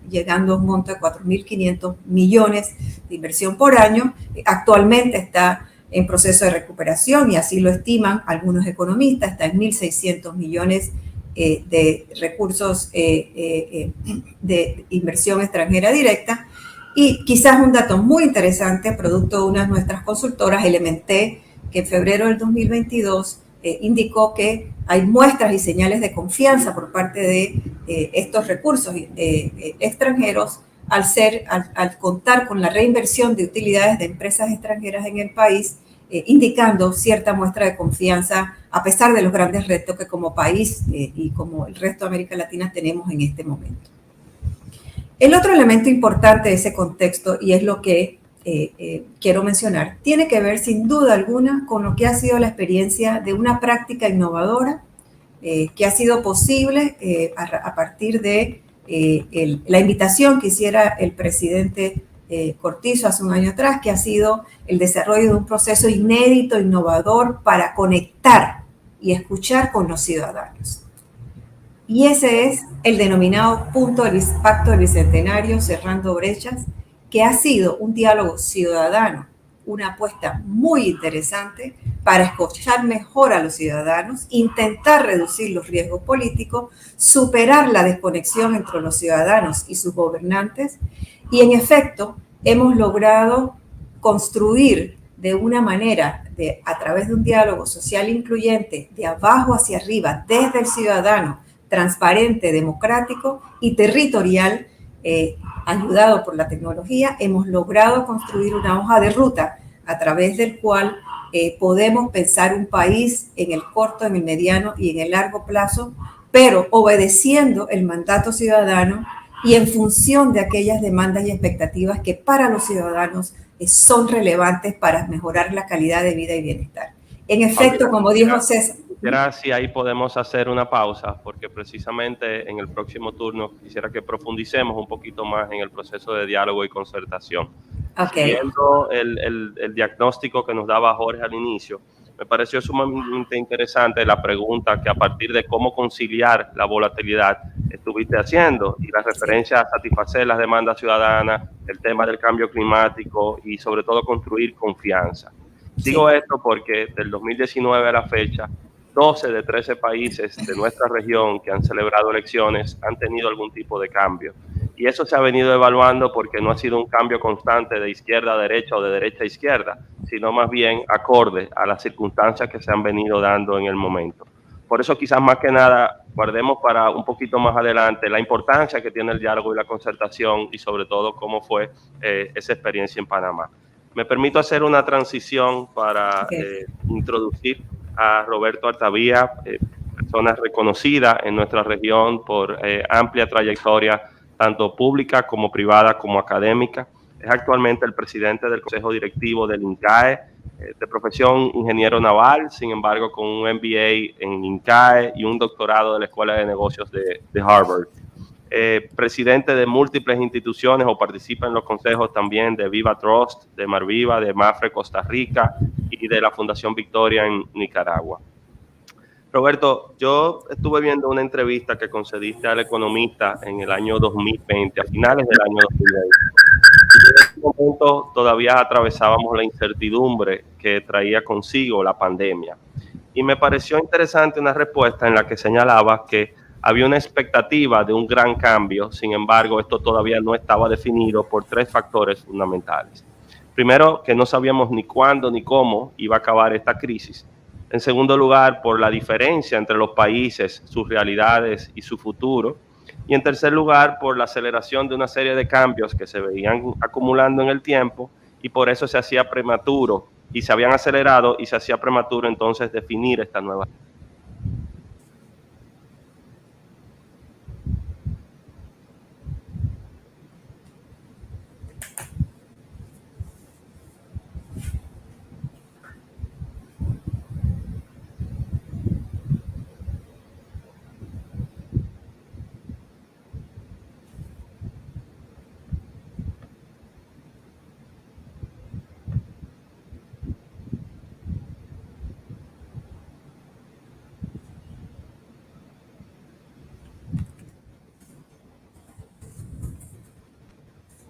llegando a un monto de 4.500 millones de inversión por año. Actualmente está en proceso de recuperación y así lo estiman algunos economistas, está en 1.600 millones de recursos de inversión extranjera directa. Y quizás un dato muy interesante, producto de una de nuestras consultoras, Elementé, que en febrero del 2022 indicó que hay muestras y señales de confianza por parte de estos recursos extranjeros al contar con la reinversión de utilidades de empresas extranjeras en el país, indicando cierta muestra de confianza a pesar de los grandes retos que como país y como el resto de América Latina tenemos en este momento. El otro elemento importante de ese contexto, y es lo que quiero mencionar, tiene que ver sin duda alguna con lo que ha sido la experiencia de una práctica innovadora que ha sido posible a partir de la invitación que hiciera el presidente Cortizo hace un año atrás, que ha sido el desarrollo de un proceso inédito, innovador, para conectar y escuchar con los ciudadanos. Y ese es el denominado punto del Pacto del Bicentenario, Cerrando Brechas, que ha sido un diálogo ciudadano, una apuesta muy interesante para escuchar mejor a los ciudadanos, intentar reducir los riesgos políticos, superar la desconexión entre los ciudadanos y sus gobernantes. Y en efecto, hemos logrado construir de una manera, a través de un diálogo social incluyente, de abajo hacia arriba, desde el ciudadano, transparente, democrático y territorial, ayudado por la tecnología, hemos logrado construir una hoja de ruta a través del cual podemos pensar un país en el corto, en el mediano y en el largo plazo, pero obedeciendo el mandato ciudadano y en función de aquellas demandas y expectativas que para los ciudadanos son relevantes para mejorar la calidad de vida y bienestar. En efecto, como dijo César.
Gracias, ahí podemos hacer una pausa, porque precisamente en el próximo turno quisiera que profundicemos un poquito más en el proceso de diálogo y concertación.
Okay.
Siguiendo el diagnóstico que nos daba Jorge al inicio, me pareció sumamente interesante la pregunta que a partir de cómo conciliar la volatilidad estuviste haciendo y la referencia a satisfacer las demandas ciudadanas, el tema del cambio climático y sobre todo construir confianza. Digo esto porque del 2019 a la fecha, 12 de 13 países de nuestra región que han celebrado elecciones han tenido algún tipo de cambio. Y eso se ha venido evaluando porque no ha sido un cambio constante de izquierda a derecha o de derecha a izquierda, sino más bien acorde a las circunstancias que se han venido dando en el momento. Por eso quizás más que nada guardemos para un poquito más adelante la importancia que tiene el diálogo y la concertación y sobre todo cómo fue esa experiencia en Panamá. Me permito hacer una transición para introducir a Roberto Altavía, persona reconocida en nuestra región por amplia trayectoria, tanto pública como privada como académica. Es actualmente el presidente del Consejo Directivo del INCAE, de profesión ingeniero naval, sin embargo con un MBA en INCAE y un doctorado de la Escuela de Negocios de Harvard. Presidente de múltiples instituciones o participa en los consejos también de Viva Trust, de Marviva, de Mafre Costa Rica y de la Fundación Victoria en Nicaragua. Roberto, yo estuve viendo una entrevista que concediste al Economista en el año 2020, a finales del año 2020. Y en ese momento todavía atravesábamos la incertidumbre que traía consigo la pandemia. Y me pareció interesante una respuesta en la que señalaba que había una expectativa de un gran cambio, sin embargo, esto todavía no estaba definido por 3 factores fundamentales. Primero, que no sabíamos ni cuándo ni cómo iba a acabar esta crisis. En segundo lugar, por la diferencia entre los países, sus realidades y su futuro. Y en tercer lugar, por la aceleración de una serie de cambios que se veían acumulando en el tiempo y por eso se hacía prematuro y se habían acelerado y se hacía prematuro entonces definir esta nueva.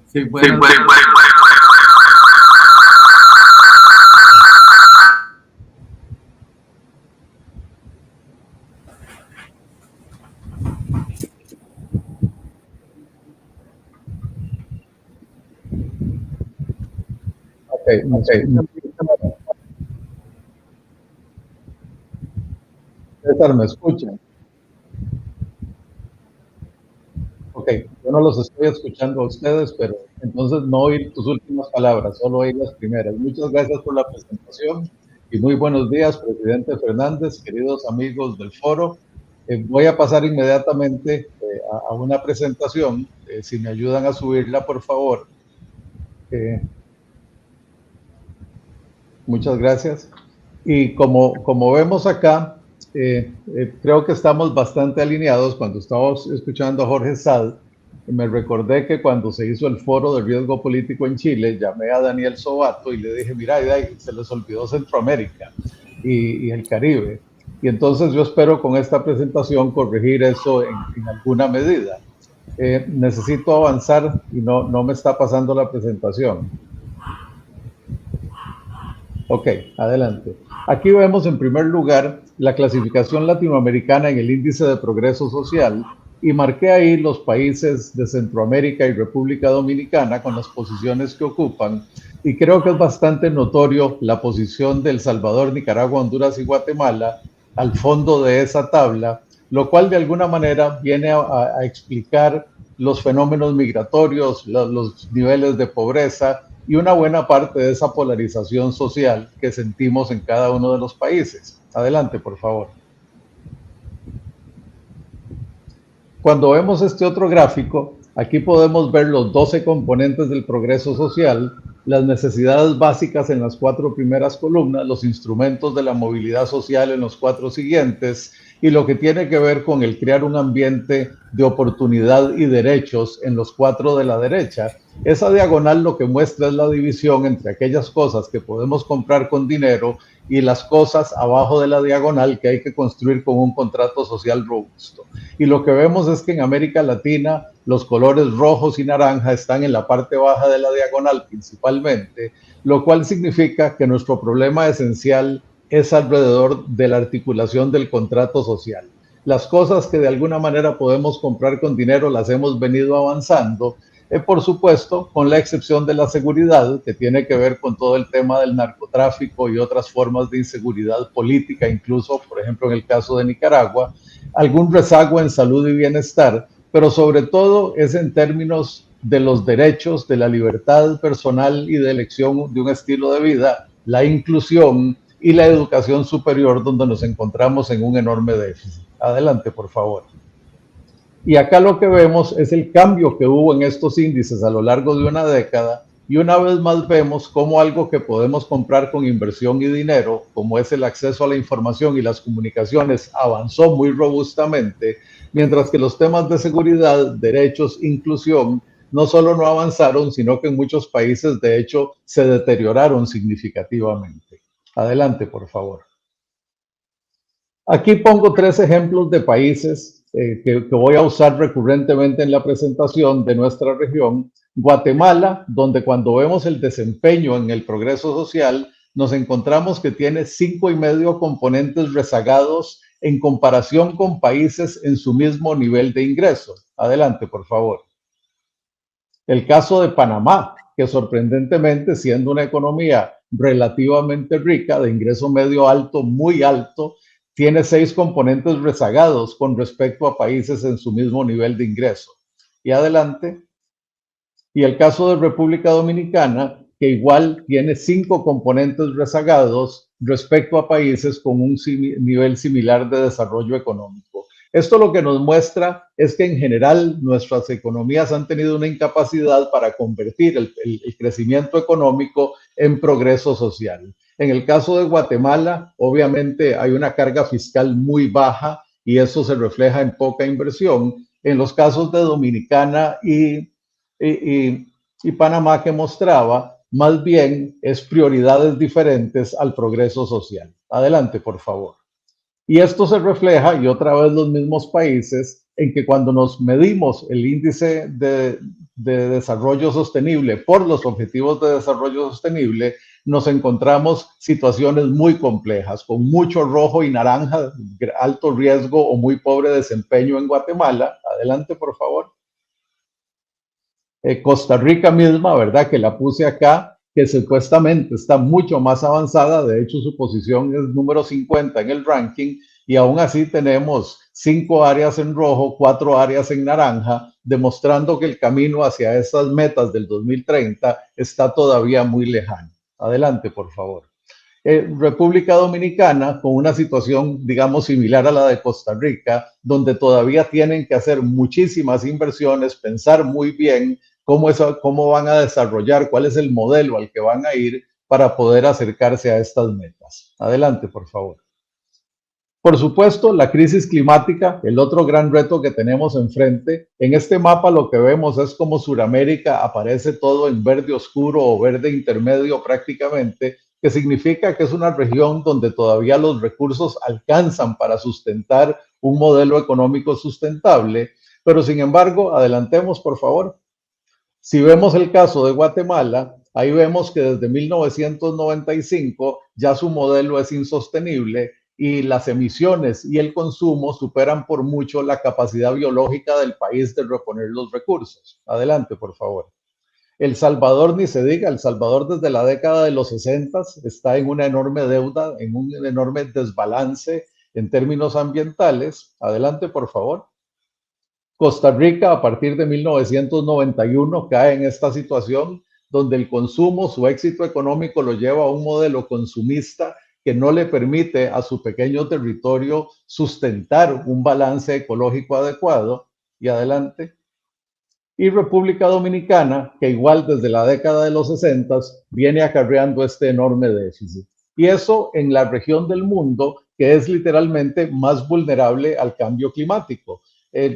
Sí, bueno. César, ¿me escuchan? Ok, yo no los estoy escuchando a ustedes, pero entonces no oír tus últimas palabras, solo oír las primeras. Muchas gracias por la presentación y muy buenos días, presidente Fernández, queridos amigos del foro. Voy a pasar inmediatamente a una presentación, si me ayudan a subirla, por favor. Muchas gracias. Y como vemos acá, creo que estamos bastante alineados. Cuando estábamos escuchando a Jorge Sad, me recordé que cuando se hizo el foro de riesgo político en Chile, llamé a Daniel Sobato y le dije, mira, se les olvidó Centroamérica y el Caribe. Y entonces yo espero con esta presentación corregir eso en alguna medida. Necesito avanzar y no me está pasando la presentación. Ok, adelante. Aquí vemos en primer lugar la clasificación latinoamericana en el índice de progreso social y marqué ahí los países de Centroamérica y República Dominicana con las posiciones que ocupan, y creo que es bastante notorio la posición de El Salvador, Nicaragua, Honduras y Guatemala al fondo de esa tabla, lo cual de alguna manera viene a explicar los fenómenos migratorios, los niveles de pobreza y una buena parte de esa polarización social que sentimos en cada uno de los países. Adelante, por favor. Cuando vemos este otro gráfico, aquí podemos ver los 12 componentes del progreso social, las necesidades básicas en las 4 primeras columnas, los instrumentos de la movilidad social en los 4 siguientes, y lo que tiene que ver con el crear un ambiente de oportunidad y derechos en los 4 de la derecha. Esa diagonal lo que muestra es la división entre aquellas cosas que podemos comprar con dinero y las cosas abajo de la diagonal que hay que construir con un contrato social robusto. Y lo que vemos es que en América Latina los colores rojos y naranja están en la parte baja de la diagonal principalmente, lo cual significa que nuestro problema esencial es alrededor de la articulación del contrato social. Las cosas que de alguna manera podemos comprar con dinero las hemos venido avanzando, por supuesto, con la excepción de la seguridad, que tiene que ver con todo el tema del narcotráfico y otras formas de inseguridad política, incluso, por ejemplo, en el caso de Nicaragua, algún rezago en salud y bienestar, pero sobre todo es en términos de los derechos, de la libertad personal y de elección de un estilo de vida, la inclusión y la educación superior, donde nos encontramos en un enorme déficit. Adelante, por favor. Y acá lo que vemos es el cambio que hubo en estos índices a lo largo de una década, Y una vez más vemos cómo algo que podemos comprar con inversión y dinero, como es el acceso a la información y las comunicaciones, avanzó muy robustamente, mientras que los temas de seguridad, derechos, inclusión, no solo no avanzaron, sino que en muchos países, de hecho, se deterioraron significativamente. Adelante, por favor. Aquí pongo 3 ejemplos de países que voy a usar recurrentemente en la presentación de nuestra región. Guatemala, donde cuando vemos el desempeño en el progreso social, nos encontramos que tiene 5,5 componentes rezagados en comparación con países en su mismo nivel de ingreso. Adelante, por favor. El caso de Panamá, que sorprendentemente, siendo una economía relativamente rica, de ingreso medio alto, muy alto, tiene 6 componentes rezagados con respecto a países en su mismo nivel de ingreso. Y adelante. Y el caso de República Dominicana, que igual tiene 5 componentes rezagados respecto a países con un nivel similar de desarrollo económico. Esto lo que nos muestra es que en general nuestras economías han tenido una incapacidad para convertir el crecimiento económico en progreso social. En el caso de Guatemala, obviamente hay una carga fiscal muy baja y eso se refleja en poca inversión. En los casos de Dominicana y Panamá que mostraba, más bien es prioridades diferentes al progreso social. Adelante, por favor. Y esto se refleja, y otra vez los mismos países, en que cuando nos medimos el índice de desarrollo sostenible por los objetivos de desarrollo sostenible, nos encontramos situaciones muy complejas, con mucho rojo y naranja, alto riesgo o muy pobre desempeño en Guatemala. Adelante, por favor. Costa Rica misma, ¿verdad? Que la puse acá, que supuestamente está mucho más avanzada, de hecho su posición es número 50 en el ranking, y aún así tenemos 5 áreas en rojo, 4 áreas en naranja, demostrando que el camino hacia esas metas del 2030 está todavía muy lejano. Adelante, por favor. República Dominicana, con una situación, digamos, similar a la de Costa Rica, donde todavía tienen que hacer muchísimas inversiones, pensar muy bien cómo van a desarrollar, cuál es el modelo al que van a ir para poder acercarse a estas metas. Adelante, por favor. Por supuesto, la crisis climática, el otro gran reto que tenemos enfrente. En este mapa lo que vemos es como Sudamérica aparece todo en verde oscuro o verde intermedio prácticamente, que significa que es una región donde todavía los recursos alcanzan para sustentar un modelo económico sustentable. Pero sin embargo, adelantemos, por favor. Si vemos el caso de Guatemala, ahí vemos que desde 1995 ya su modelo es insostenible y las emisiones y el consumo superan por mucho la capacidad biológica del país de reponer los recursos. Adelante, por favor. El Salvador, ni se diga, El Salvador desde la década de los 60 está en una enorme deuda, en un enorme desbalance en términos ambientales. Adelante, por favor. Costa Rica, a partir de 1991, cae en esta situación donde el consumo, su éxito económico lo lleva a un modelo consumista que no le permite a su pequeño territorio sustentar un balance ecológico adecuado. Y adelante. Y República Dominicana, que igual desde la década de los 60 viene acarreando este enorme déficit. Y eso en la región del mundo que es literalmente más vulnerable al cambio climático.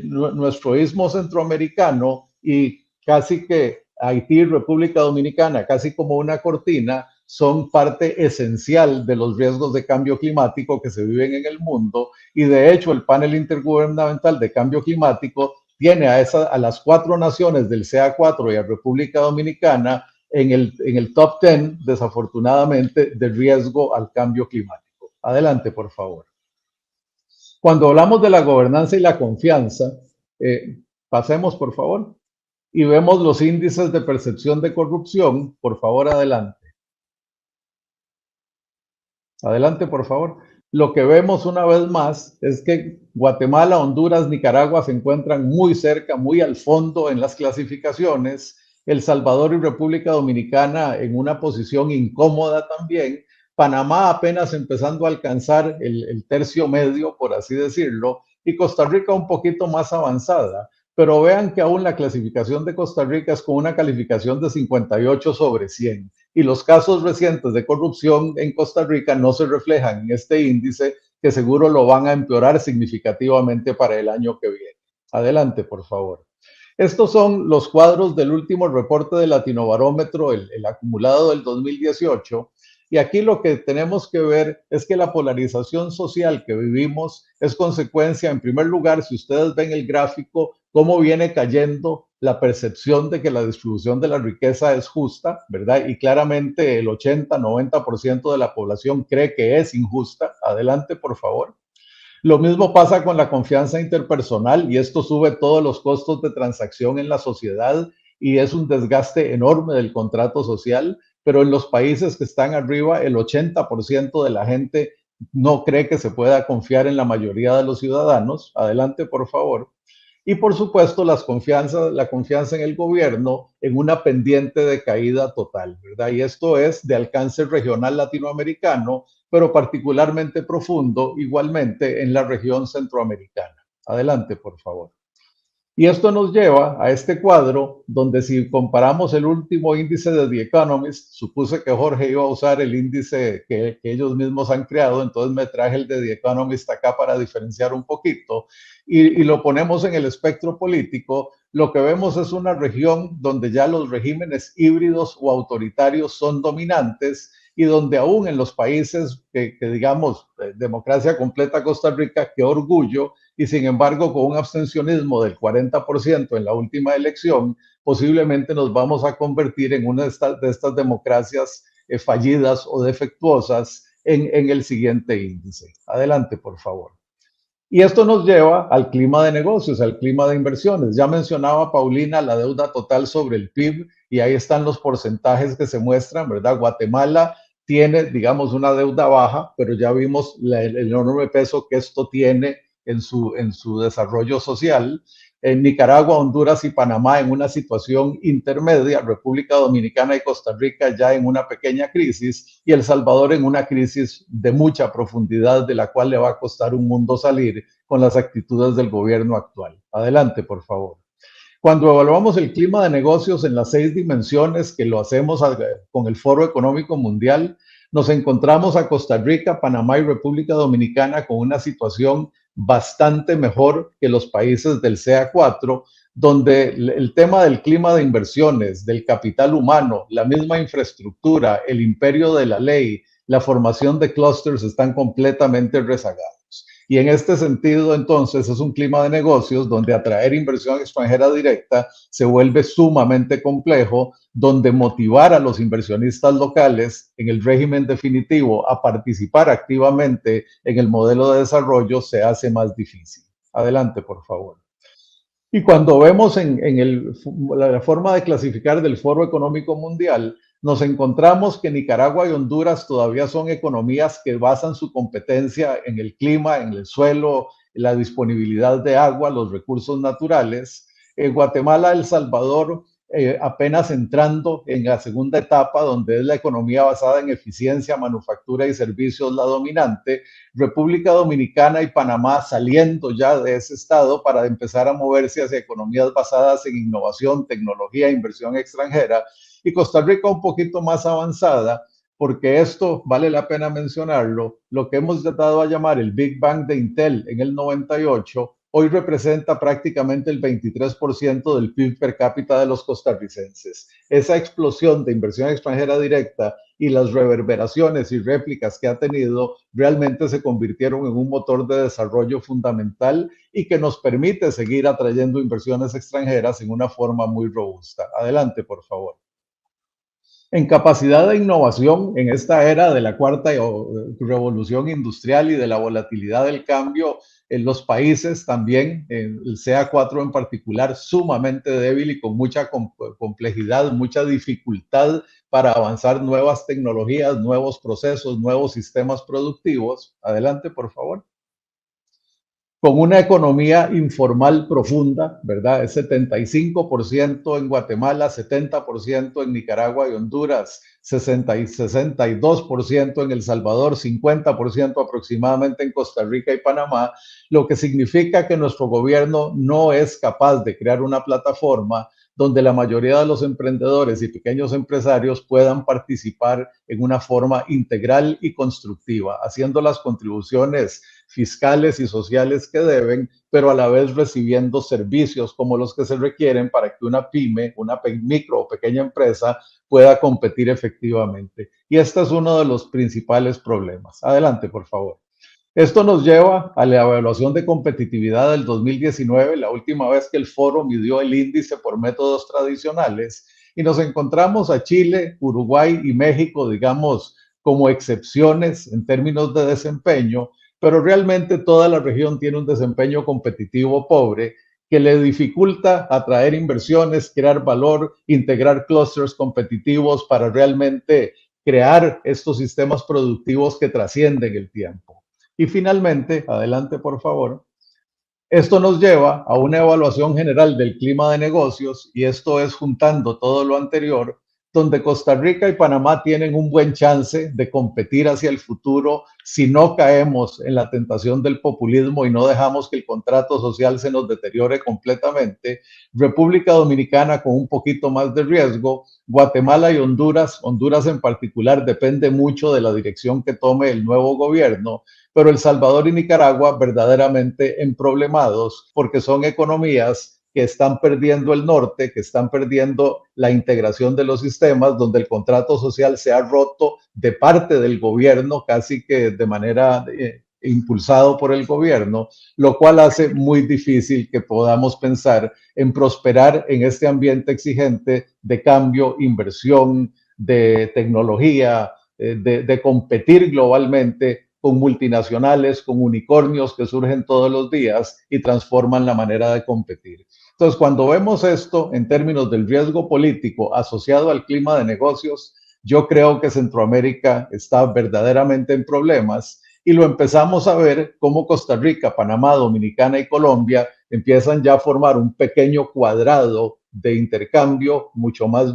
Nuestro istmo centroamericano y casi que Haití y República Dominicana, casi como una cortina, son parte esencial de los riesgos de cambio climático que se viven en el mundo. Y de hecho, el panel intergubernamental de cambio climático tiene a las 4 naciones del CA4 y a República Dominicana en el top 10, desafortunadamente, de riesgo al cambio climático. Adelante, por favor. Cuando hablamos de la gobernanza y la confianza, pasemos, por favor, y vemos los índices de percepción de corrupción. Por favor, adelante. Adelante, por favor. Lo que vemos una vez más es que Guatemala, Honduras, Nicaragua se encuentran muy cerca, muy al fondo en las clasificaciones. El Salvador y República Dominicana en una posición incómoda también. Panamá apenas empezando a alcanzar el tercio medio, por así decirlo, y Costa Rica un poquito más avanzada. pero vean que aún la clasificación de Costa Rica es con una calificación de 58 sobre 100 y los casos recientes de corrupción en Costa Rica no se reflejan en este índice, que seguro lo van a empeorar significativamente para el año que viene. Adelante, por favor. Estos son los cuadros del último reporte de Latinobarómetro, el acumulado del 2018. Y aquí lo que tenemos que ver es que la polarización social que vivimos es consecuencia, en primer lugar, si ustedes ven el gráfico, cómo viene cayendo la percepción de que la distribución de la riqueza es justa, ¿verdad? Y claramente el 80-90% de la población cree que es injusta. Adelante, por favor. Lo mismo pasa con la confianza interpersonal y esto sube todos los costos de transacción en la sociedad y es un desgaste enorme del contrato social, pero en los países que están arriba, el 80% de la gente no cree que se pueda confiar en la mayoría de los ciudadanos. Adelante, por favor. Y por supuesto, la confianza en el gobierno en una pendiente de caída total, ¿verdad? Y esto es de alcance regional latinoamericano, pero particularmente profundo igualmente en la región centroamericana. Adelante, por favor. Y esto nos lleva a este cuadro donde si comparamos el último índice de The Economist, supuse que Jorge iba a usar el índice que ellos mismos han creado, entonces me traje el de The Economist acá para diferenciar un poquito y lo ponemos en el espectro político. Lo que vemos es una región donde ya los regímenes híbridos o autoritarios son dominantes y donde aún en los países que digamos, democracia completa Costa Rica, qué orgullo, y sin embargo con un abstencionismo del 40% en la última elección, posiblemente nos vamos a convertir en una de estas democracias fallidas o defectuosas en el siguiente índice. Adelante, por favor. Y esto nos lleva al clima de negocios, al clima de inversiones. Ya mencionaba Paulina la deuda total sobre el PIB y ahí están los porcentajes que se muestran, ¿verdad? Guatemala tiene, digamos, una deuda baja, pero ya vimos el enorme peso que esto tiene en su desarrollo social. En Nicaragua, Honduras y Panamá en una situación intermedia, República Dominicana y Costa Rica ya en una pequeña crisis y El Salvador en una crisis de mucha profundidad de la cual le va a costar un mundo salir con las actitudes del gobierno actual. Adelante, por favor. Cuando evaluamos el clima de negocios en las 6 dimensiones que lo hacemos con el Foro Económico Mundial, nos encontramos a Costa Rica, Panamá y República Dominicana con una situación bastante mejor que los países del CA4, donde el tema del clima de inversiones, del capital humano, la misma infraestructura, el imperio de la ley, la formación de clústeres están completamente rezagados. Y en este sentido, entonces, es un clima de negocios donde atraer inversión extranjera directa se vuelve sumamente complejo, donde motivar a los inversionistas locales en el régimen definitivo a participar activamente en el modelo de desarrollo se hace más difícil. Adelante, por favor. Y cuando vemos en la forma de clasificar del Foro Económico Mundial, nos encontramos que Nicaragua y Honduras todavía son economías que basan su competencia en el clima, en el suelo, en la disponibilidad de agua, los recursos naturales. Guatemala, El Salvador, apenas entrando en la segunda etapa, donde es la economía basada en eficiencia, manufactura y servicios la dominante. República Dominicana y Panamá saliendo ya de ese estado para empezar a moverse hacia economías basadas en innovación, tecnología, inversión extranjera. Y Costa Rica un poquito más avanzada, porque esto vale la pena mencionarlo, lo que hemos tratado a llamar el Big Bang de Intel en el 98, hoy representa prácticamente el 23% del PIB per cápita de los costarricenses. Esa explosión de inversión extranjera directa y las reverberaciones y réplicas que ha tenido realmente se convirtieron en un motor de desarrollo fundamental y que nos permite seguir atrayendo inversiones extranjeras en una forma muy robusta. Adelante, por favor. En capacidad de innovación, en esta era de la cuarta revolución industrial y de la volatilidad del cambio, en los países también, el CA4 en particular, sumamente débil y con mucha complejidad, mucha dificultad para avanzar nuevas tecnologías, nuevos procesos, nuevos sistemas productivos. Adelante, por favor. con una economía informal profunda, ¿verdad? Es 75% en Guatemala, 70% en Nicaragua y Honduras, 62% en El Salvador, 50% aproximadamente en Costa Rica y Panamá, lo que significa que nuestro gobierno no es capaz de crear una plataforma donde la mayoría de los emprendedores y pequeños empresarios puedan participar en una forma integral y constructiva, haciendo las contribuciones fiscales y sociales que deben, pero a la vez recibiendo servicios como los que se requieren para que una pyme, una micro o pequeña empresa pueda competir efectivamente. Y este es uno de los principales problemas. Adelante, por favor. Esto nos lleva a la evaluación de competitividad del 2019, la última vez que el foro midió el índice por métodos tradicionales, y nos encontramos a Chile, Uruguay y México, digamos, como excepciones en términos de desempeño, pero realmente toda la región tiene un desempeño competitivo pobre que le dificulta atraer inversiones, crear valor, integrar clústeres competitivos para realmente crear estos sistemas productivos que trascienden el tiempo. Y finalmente, adelante por favor, esto nos lleva a una evaluación general del clima de negocios y esto es juntando todo lo anterior, donde Costa Rica y Panamá tienen un buen chance de competir hacia el futuro si no caemos en la tentación del populismo y no dejamos que el contrato social se nos deteriore completamente. República Dominicana con un poquito más de riesgo, Guatemala y Honduras, Honduras en particular depende mucho de la dirección que tome el nuevo gobierno, pero El Salvador y Nicaragua verdaderamente emproblemados porque son economías que están perdiendo el norte, que están perdiendo la integración de los sistemas, donde el contrato social se ha roto de parte del gobierno, casi que de manera impulsado por el gobierno, lo cual hace muy difícil que podamos pensar en prosperar en este ambiente exigente de cambio, inversión, de tecnología, de competir globalmente con multinacionales, con unicornios que surgen todos los días y transforman la manera de competir. Entonces, cuando vemos esto en términos del riesgo político asociado al clima de negocios, yo creo que Centroamérica está verdaderamente en problemas y lo empezamos a ver como Costa Rica, Panamá, Dominicana y Colombia empiezan ya a formar un pequeño cuadrado de intercambio mucho más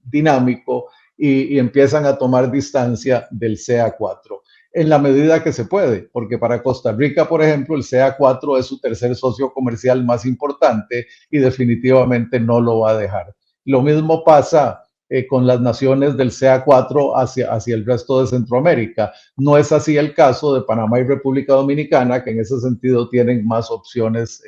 dinámico y empiezan a tomar distancia del CA4 en la medida que se puede, porque para Costa Rica, por ejemplo, el CA4 es su tercer socio comercial más importante y definitivamente no lo va a dejar. Lo mismo pasa con las naciones del CA4 hacia el resto de Centroamérica. No es así el caso de Panamá y República Dominicana, que en ese sentido tienen más opciones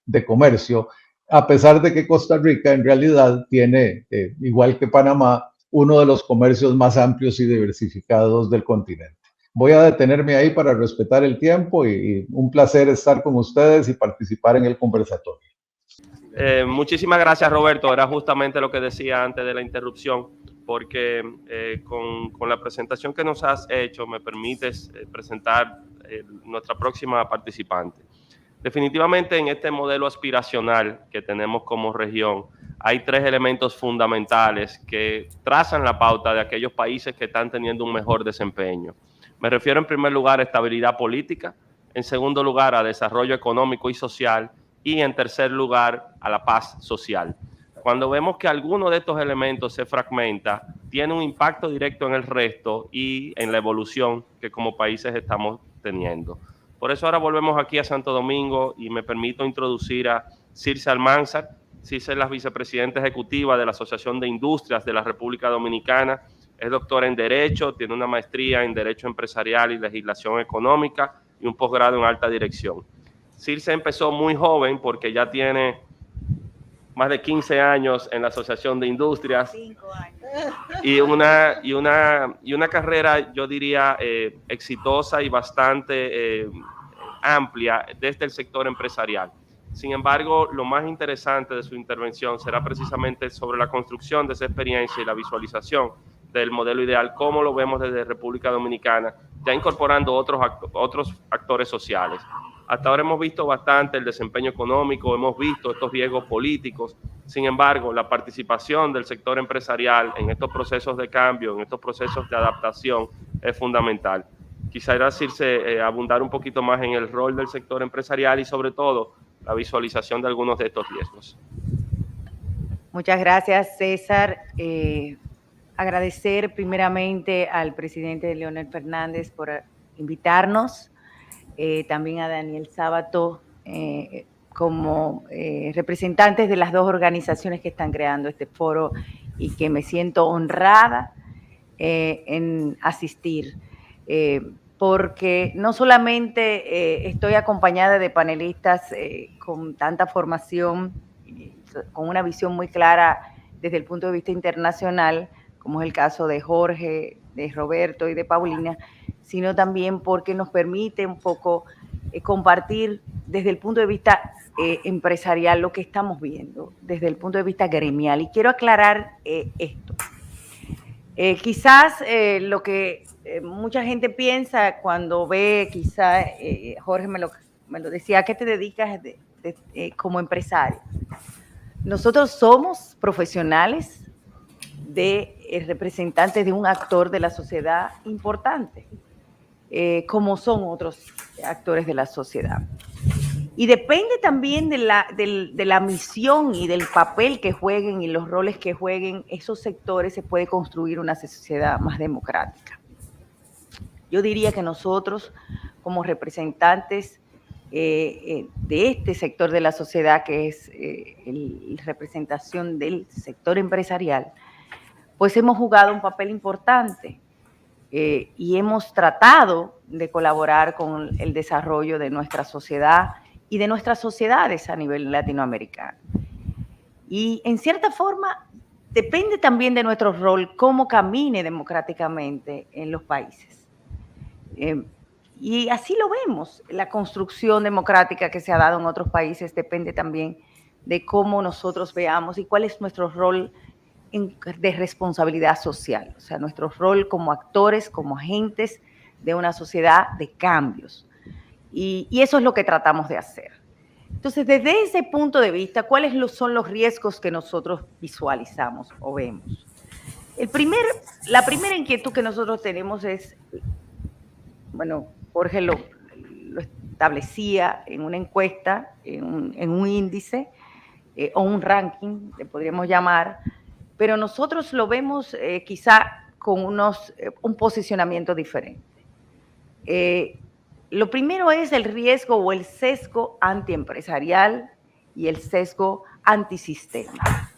de comercio, a pesar de que Costa Rica en realidad tiene, igual que Panamá, uno de los comercios más amplios y diversificados del continente. Voy a detenerme ahí para respetar el tiempo y un placer estar con ustedes y participar en el conversatorio.
Muchísimas gracias, Roberto. Era justamente lo que decía antes de la interrupción, porque con la presentación que nos has hecho me permites presentar nuestra próxima participante. Definitivamente en este modelo aspiracional que tenemos como región hay tres elementos fundamentales que trazan la pauta de aquellos países que están teniendo un mejor desempeño. Me refiero en primer lugar a estabilidad política, en segundo lugar a desarrollo económico y social y en tercer lugar a la paz social. Cuando vemos que alguno de estos elementos se fragmenta, tiene un impacto directo en el resto y en la evolución que como países estamos teniendo. Por eso ahora volvemos aquí a Santo Domingo y me permito introducir a Circe Almanzar. Circe es la vicepresidenta ejecutiva de la Asociación de Industrias de la República Dominicana. Es doctora en Derecho, tiene una maestría en Derecho Empresarial y Legislación Económica y un posgrado en Alta Dirección. Circe empezó muy joven porque ya tiene más de 15 años en la Asociación de Industrias.
5 años.
Y una carrera, yo diría, exitosa y bastante amplia desde el sector empresarial. Sin embargo, lo más interesante de su intervención será precisamente sobre la construcción de esa experiencia y la visualización del modelo ideal, cómo lo vemos desde República Dominicana, ya incorporando otros actores sociales. Hasta ahora hemos visto bastante el desempeño económico, hemos visto estos riesgos políticos. Sin embargo, la participación del sector empresarial en estos procesos de cambio, en estos procesos de adaptación, es fundamental. quisiera abundar un poquito más en el rol del sector empresarial y sobre todo la visualización de algunos de estos riesgos.
Muchas gracias, César. Agradecer primeramente al presidente Leonel Fernández por invitarnos, también a Daniel Sábato, como representantes de las dos organizaciones que están creando este foro y que me siento honrada en asistir, porque no solamente estoy acompañada de panelistas con tanta formación, con una visión muy clara desde el punto de vista internacional, como es el caso de Jorge, de Roberto y de Paulina, sino también porque nos permite un poco compartir desde el punto de vista empresarial lo que estamos viendo, desde el punto de vista gremial. Y quiero aclarar esto. Quizás lo que mucha gente piensa cuando ve, quizás Jorge me lo decía, ¿a qué te dedicas como empresario? Nosotros somos profesionales representantes de un actor de la sociedad importante, como son otros actores de la sociedad. Y depende también de la misión y del papel que jueguen y los roles que jueguen esos sectores, se puede construir una sociedad más democrática. Yo diría que nosotros, como representantes de este sector de la sociedad, que es la representación del sector empresarial, pues hemos jugado un papel importante y hemos tratado de colaborar con el desarrollo de nuestra sociedad y de nuestras sociedades a nivel latinoamericano. Y en cierta forma depende también de nuestro rol cómo camine democráticamente en los países. Y así lo vemos, la construcción democrática que se ha dado en otros países depende también de cómo nosotros veamos y cuál es nuestro rol de responsabilidad social, o sea, nuestro rol como actores, como agentes de una sociedad de cambios. Y eso es lo que tratamos de hacer. Entonces, desde ese punto de vista, ¿cuáles son los riesgos que nosotros visualizamos o vemos? La primera inquietud que nosotros tenemos es, bueno, Jorge lo establecía en una encuesta, en un índice o un ranking, le podríamos llamar, pero nosotros lo vemos quizá con un posicionamiento diferente. Lo primero es el riesgo o el sesgo antiempresarial y el sesgo antisistema.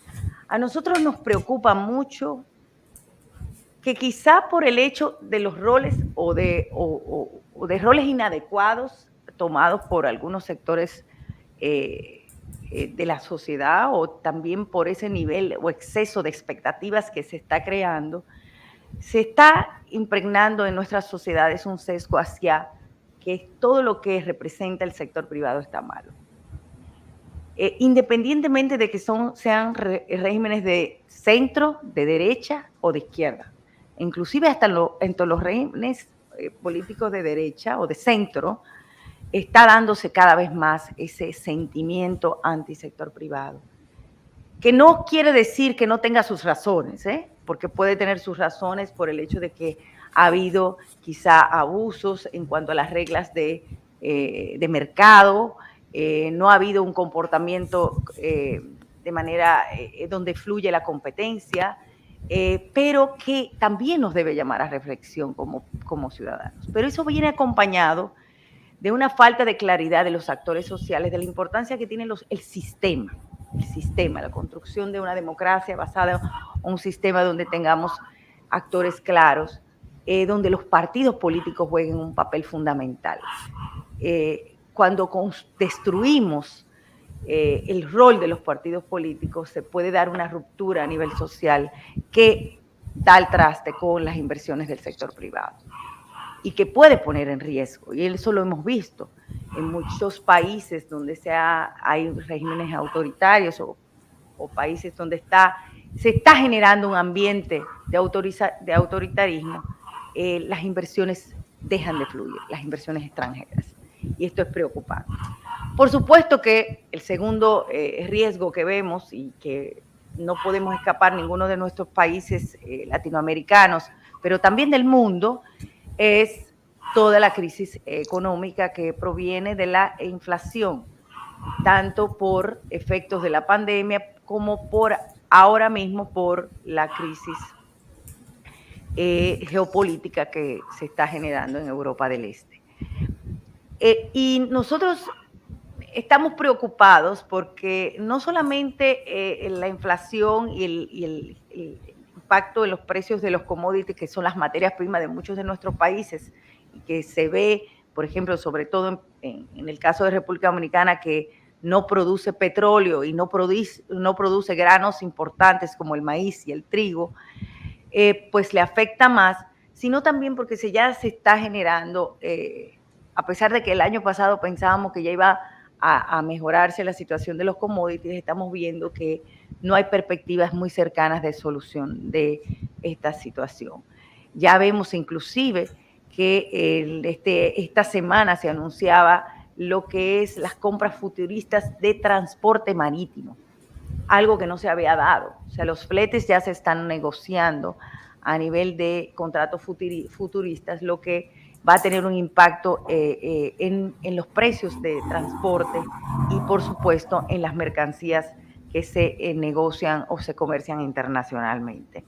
A nosotros nos preocupa mucho que quizá por el hecho de los roles o de roles inadecuados tomados por algunos sectores de la sociedad o también por ese nivel o exceso de expectativas que se está creando, se está impregnando en nuestras sociedades un sesgo hacia que todo lo que representa el sector privado está malo. Independientemente de que sean regímenes de centro, de derecha o de izquierda. Inclusive hasta entre los regímenes políticos de derecha o de centro, está dándose cada vez más ese sentimiento antisector privado, que no quiere decir que no tenga sus razones, porque puede tener sus razones por el hecho de que ha habido quizá abusos en cuanto a las reglas de mercado, no ha habido un comportamiento de manera donde fluye la competencia, pero que también nos debe llamar a reflexión como ciudadanos. Pero eso viene acompañado de una falta de claridad de los actores sociales, de la importancia que tiene el sistema, la construcción de una democracia basada en un sistema donde tengamos actores claros, donde los partidos políticos jueguen un papel fundamental. Cuando destruimos el rol de los partidos políticos, se puede dar una ruptura a nivel social que da al traste con las inversiones del sector privado y que puede poner en riesgo, y eso lo hemos visto en muchos países donde hay regímenes autoritarios o países donde se está generando un ambiente de autoritarismo, las inversiones dejan de fluir, las inversiones extranjeras, y esto es preocupante. Por supuesto que el segundo riesgo que vemos y que no podemos escapar ninguno de nuestros países latinoamericanos, pero también del mundo, es toda la crisis económica que proviene de la inflación, tanto por efectos de la pandemia como por ahora mismo por la crisis geopolítica que se está generando en Europa del Este. Y nosotros estamos preocupados porque no solamente la inflación y el impacto de los precios de los commodities, que son las materias primas de muchos de nuestros países, y que se ve, por ejemplo, sobre todo en el caso de República Dominicana, que no produce petróleo y no produce granos importantes como el maíz y el trigo, pues le afecta más, sino también porque ya se está generando, a pesar de que el año pasado pensábamos que ya iba a mejorarse la situación de los commodities, estamos viendo que no hay perspectivas muy cercanas de solución de esta situación. Ya vemos inclusive que esta semana se anunciaba lo que es las compras futuristas de transporte marítimo, algo que no se había dado. O sea, los fletes ya se están negociando a nivel de contratos futuristas, lo que va a tener un impacto en los precios de transporte y, por supuesto, en las mercancías que se negocian o se comercian internacionalmente.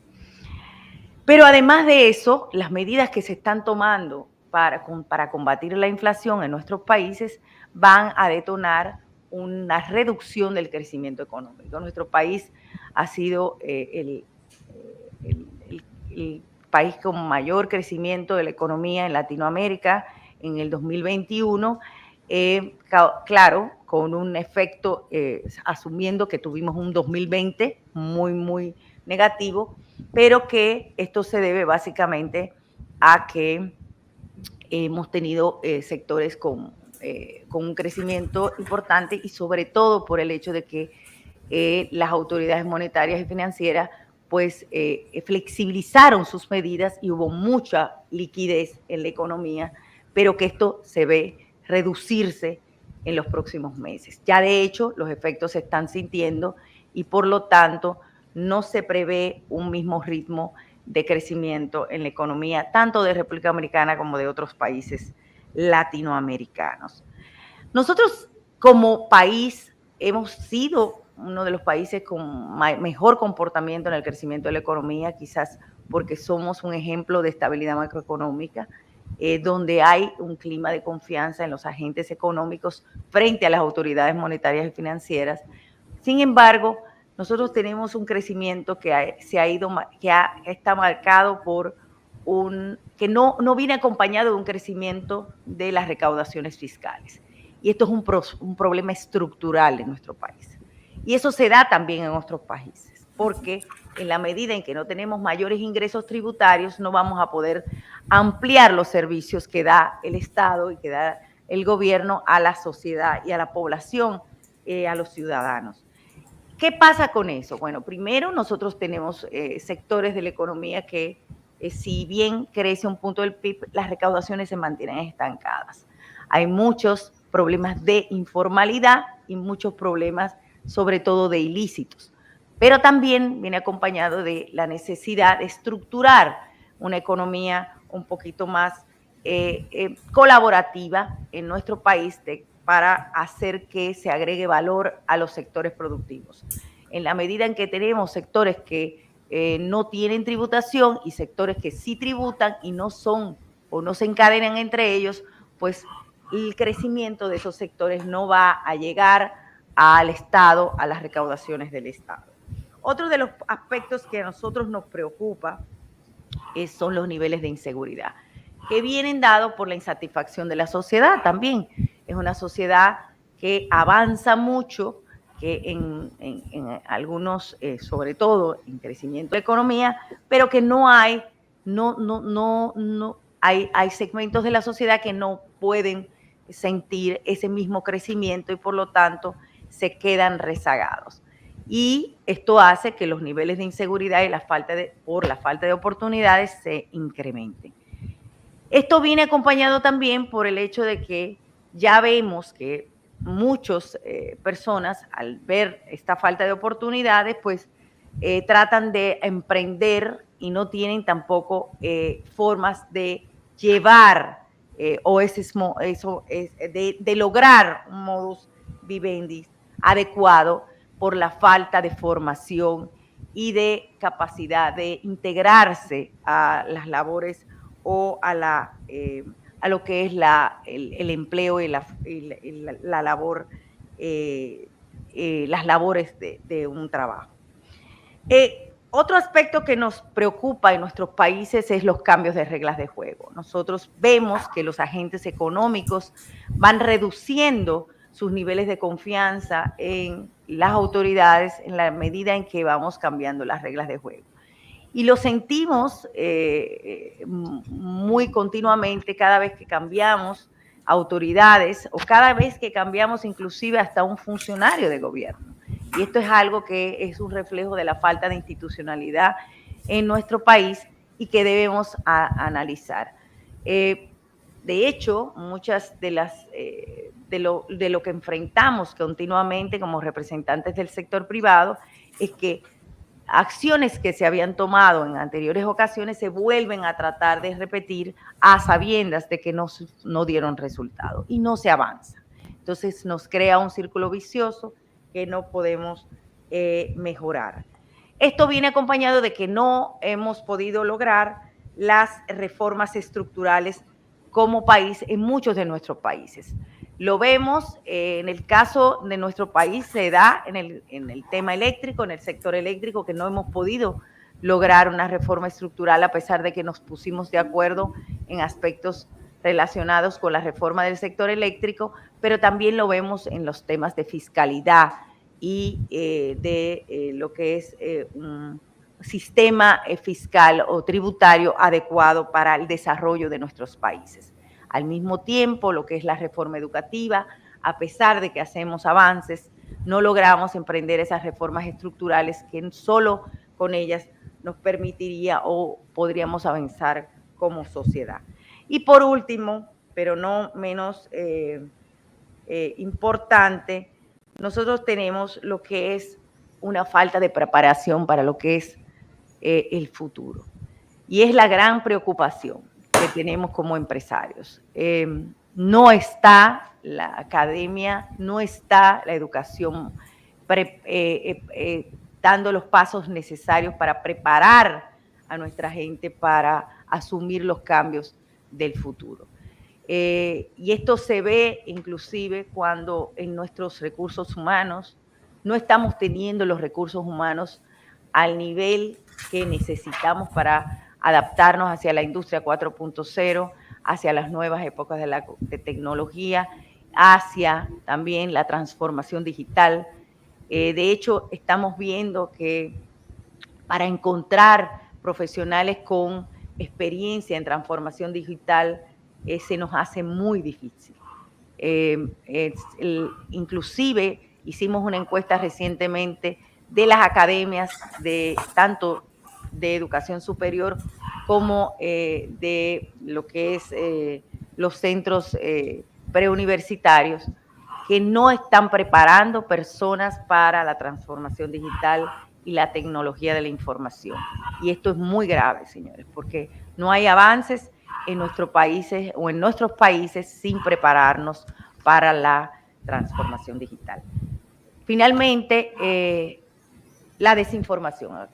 Pero además de eso, las medidas que se están tomando para combatir la inflación en nuestros países van a detonar una reducción del crecimiento económico. Nuestro país ha sido el país con mayor crecimiento de la economía en Latinoamérica en el 2021, claro, con un efecto, asumiendo que tuvimos un 2020 muy, muy negativo, pero que esto se debe básicamente a que hemos tenido sectores con un crecimiento importante y sobre todo por el hecho de que las autoridades monetarias y financieras pues flexibilizaron sus medidas y hubo mucha liquidez en la economía, pero que esto se ve reducirse en los próximos meses. Ya de hecho los efectos se están sintiendo y por lo tanto no se prevé un mismo ritmo de crecimiento en la economía, tanto de República Dominicana como de otros países latinoamericanos. Nosotros como país hemos sido uno de los países con mejor comportamiento en el crecimiento de la economía, quizás porque somos un ejemplo de estabilidad macroeconómica, donde hay un clima de confianza en los agentes económicos frente a las autoridades monetarias y financieras. Sin embargo, nosotros tenemos un crecimiento que está marcado por que no viene acompañado de un crecimiento de las recaudaciones fiscales. Y esto es un problema estructural en nuestro país. Y eso se da también en otros países, porque en la medida en que no tenemos mayores ingresos tributarios, no vamos a poder ampliar los servicios que da el Estado y que da el gobierno a la sociedad y a la población, a los ciudadanos. ¿Qué pasa con eso? Bueno, primero nosotros tenemos sectores de la economía que si bien crece un punto del PIB, las recaudaciones se mantienen estancadas. Hay muchos problemas de informalidad y muchos problemas sobre todo de ilícitos, pero también viene acompañado de la necesidad de estructurar una economía un poquito más colaborativa en nuestro país para hacer que se agregue valor a los sectores productivos. En la medida en que tenemos sectores que no tienen tributación y sectores que sí tributan y no son o no se encadenan entre ellos, pues el crecimiento de esos sectores no va a llegar al Estado, a las recaudaciones del Estado. Otro de los aspectos que a nosotros nos preocupa son los niveles de inseguridad, que vienen dados por la insatisfacción de la sociedad también. Es una sociedad que avanza mucho, que en algunos, sobre todo en crecimiento de economía, pero que hay segmentos de la sociedad que no pueden sentir ese mismo crecimiento y por lo tanto se quedan rezagados. Y esto hace que los niveles de inseguridad y por la falta de oportunidades se incrementen. Esto viene acompañado también por el hecho de que ya vemos que muchas personas, al ver esta falta de oportunidades, pues tratan de emprender y no tienen tampoco formas de llevar o de lograr un modus vivendi adecuado por la falta de formación y de capacidad de integrarse a las labores o a lo que es el empleo y la labor, las labores de un trabajo. Otro aspecto que nos preocupa en nuestros países es los cambios de reglas de juego. Nosotros vemos que los agentes económicos van reduciendo sus niveles de confianza en las autoridades en la medida en que vamos cambiando las reglas de juego. Y lo sentimos muy continuamente cada vez que cambiamos autoridades o cada vez que cambiamos inclusive hasta un funcionario de gobierno. Y esto es algo que es un reflejo de la falta de institucionalidad en nuestro país y que debemos analizar. De hecho, muchas de lo que enfrentamos continuamente como representantes del sector privado es que acciones que se habían tomado en anteriores ocasiones se vuelven a tratar de repetir a sabiendas de que no dieron resultado y no se avanza. Entonces nos crea un círculo vicioso que no podemos mejorar. Esto viene acompañado de que no hemos podido lograr las reformas estructurales como país en muchos de nuestros países. Lo vemos en el caso de nuestro país, se da en el tema eléctrico, en el sector eléctrico, que no hemos podido lograr una reforma estructural a pesar de que nos pusimos de acuerdo en aspectos relacionados con la reforma del sector eléctrico, pero también lo vemos en los temas de fiscalidad y de lo que es un sistema fiscal o tributario adecuado para el desarrollo de nuestros países. Al mismo tiempo, lo que es la reforma educativa, a pesar de que hacemos avances, no logramos emprender esas reformas estructurales que solo con ellas nos permitiría o podríamos avanzar como sociedad. Y por último, pero no menos importante, nosotros tenemos lo que es una falta de preparación para lo que es el futuro. Y es la gran preocupación que tenemos como empresarios. No está la academia, no está la educación dando los pasos necesarios para preparar a nuestra gente para asumir los cambios del futuro. Y esto se ve inclusive cuando en nuestros recursos humanos no estamos teniendo los recursos humanos al nivel que necesitamos para adaptarnos hacia la industria 4.0, hacia las nuevas épocas de tecnología, hacia también la transformación digital. De hecho, estamos viendo que para encontrar profesionales con experiencia en transformación digital se nos hace muy difícil. Inclusive hicimos una encuesta recientemente de las academias tanto de educación superior como de lo que es los centros preuniversitarios, que no están preparando personas para la transformación digital y la tecnología de la información. Y esto es muy grave, señores, porque no hay avances en nuestros países o en nuestros países sin prepararnos para la transformación digital. Finalmente, la desinformación.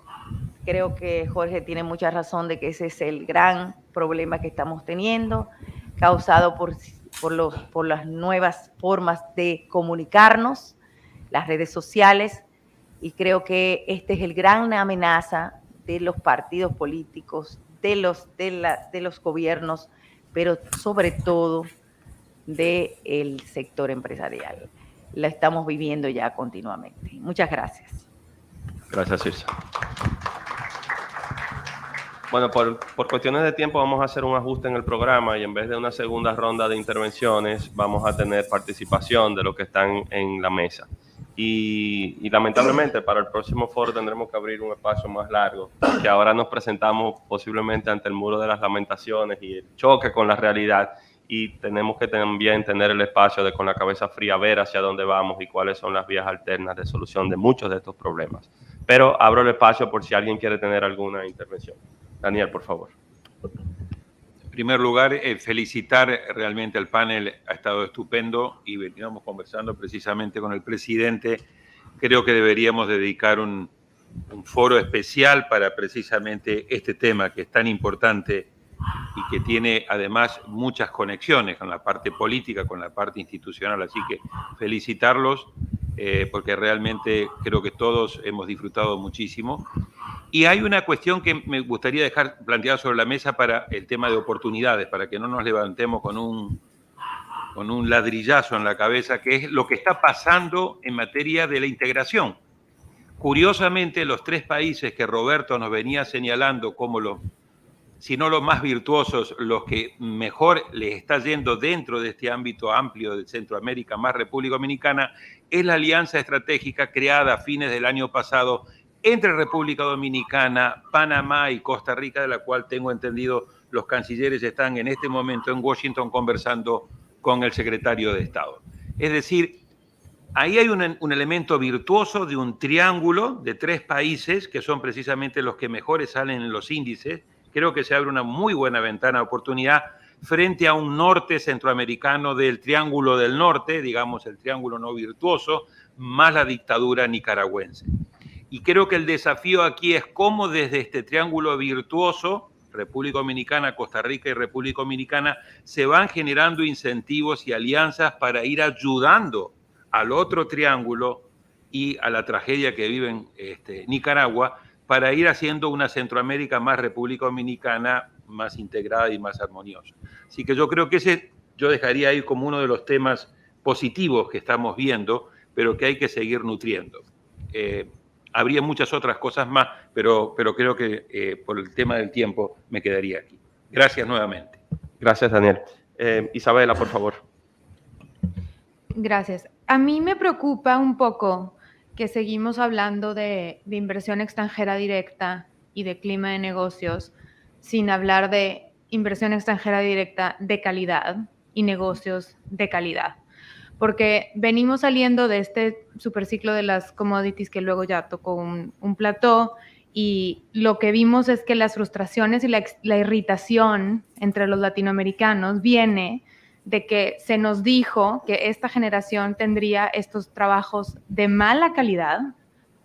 Creo que Jorge tiene mucha razón de que ese es el gran problema que estamos teniendo, causado por las nuevas formas de comunicarnos, las redes sociales, y creo que este es el gran amenaza de los partidos políticos, de los gobiernos, pero sobre todo del sector empresarial. Lo estamos viviendo ya continuamente. Muchas gracias.
Gracias, Circe. Bueno, por cuestiones de tiempo vamos a hacer un ajuste en el programa y en vez de una segunda ronda de intervenciones vamos a tener participación de los que están en la mesa. Y lamentablemente para el próximo foro tendremos que abrir un espacio más largo, que ahora nos presentamos posiblemente ante el muro de las lamentaciones y el choque con la realidad, y tenemos que también tener el espacio de con la cabeza fría ver hacia dónde vamos y cuáles son las vías alternas de solución de muchos de estos problemas. Pero abro el espacio por si alguien quiere tener alguna intervención. Daniel, por favor.
primer lugar, felicitar realmente al panel, ha estado estupendo y veníamos conversando precisamente con el presidente. Creo que deberíamos dedicar un foro especial para precisamente este tema que es tan importante y que tiene además muchas conexiones con la parte política, con la parte institucional. Así que felicitarlos porque realmente creo que todos hemos disfrutado muchísimo. Y hay una cuestión que me gustaría dejar planteada sobre la mesa para el tema de oportunidades, para que no nos levantemos con un ladrillazo en la cabeza, que es lo que está pasando en materia de la integración. Curiosamente, los 3 países que Roberto nos venía señalando como si no los más virtuosos, los que mejor les está yendo dentro de este ámbito amplio de Centroamérica, más República Dominicana, es la alianza estratégica creada a fines del año pasado entre República Dominicana, Panamá y Costa Rica, de la cual tengo entendido los cancilleres están en este momento en Washington conversando con el secretario de Estado. Es decir, ahí hay un elemento virtuoso de un triángulo de 3 países que son precisamente los que mejores salen en los índices. Creo que se abre una muy buena ventana de oportunidad frente a un norte centroamericano del Triángulo del Norte, digamos el triángulo no virtuoso, más la dictadura nicaragüense. Y creo que el desafío aquí es cómo desde este triángulo virtuoso, República Dominicana, Costa Rica y República Dominicana, se van generando incentivos y alianzas para ir ayudando al otro triángulo y a la tragedia que vive en Nicaragua, para ir haciendo una Centroamérica más República Dominicana, más integrada y más armoniosa. Así que yo creo que yo dejaría ahí como uno de los temas positivos que estamos viendo, pero que hay que seguir nutriendo. Habría muchas otras cosas más, pero creo que por el tema del tiempo me quedaría aquí. Gracias nuevamente.
Gracias, Daniel. Isabela, por favor.
Gracias. A mí me preocupa un poco que seguimos hablando de inversión extranjera directa y de clima de negocios sin hablar de inversión extranjera directa de calidad y negocios de calidad. Porque venimos saliendo de este superciclo de las commodities que luego ya tocó un plató, y lo que vimos es que las frustraciones y la irritación entre los latinoamericanos viene de que se nos dijo que esta generación tendría estos trabajos de mala calidad,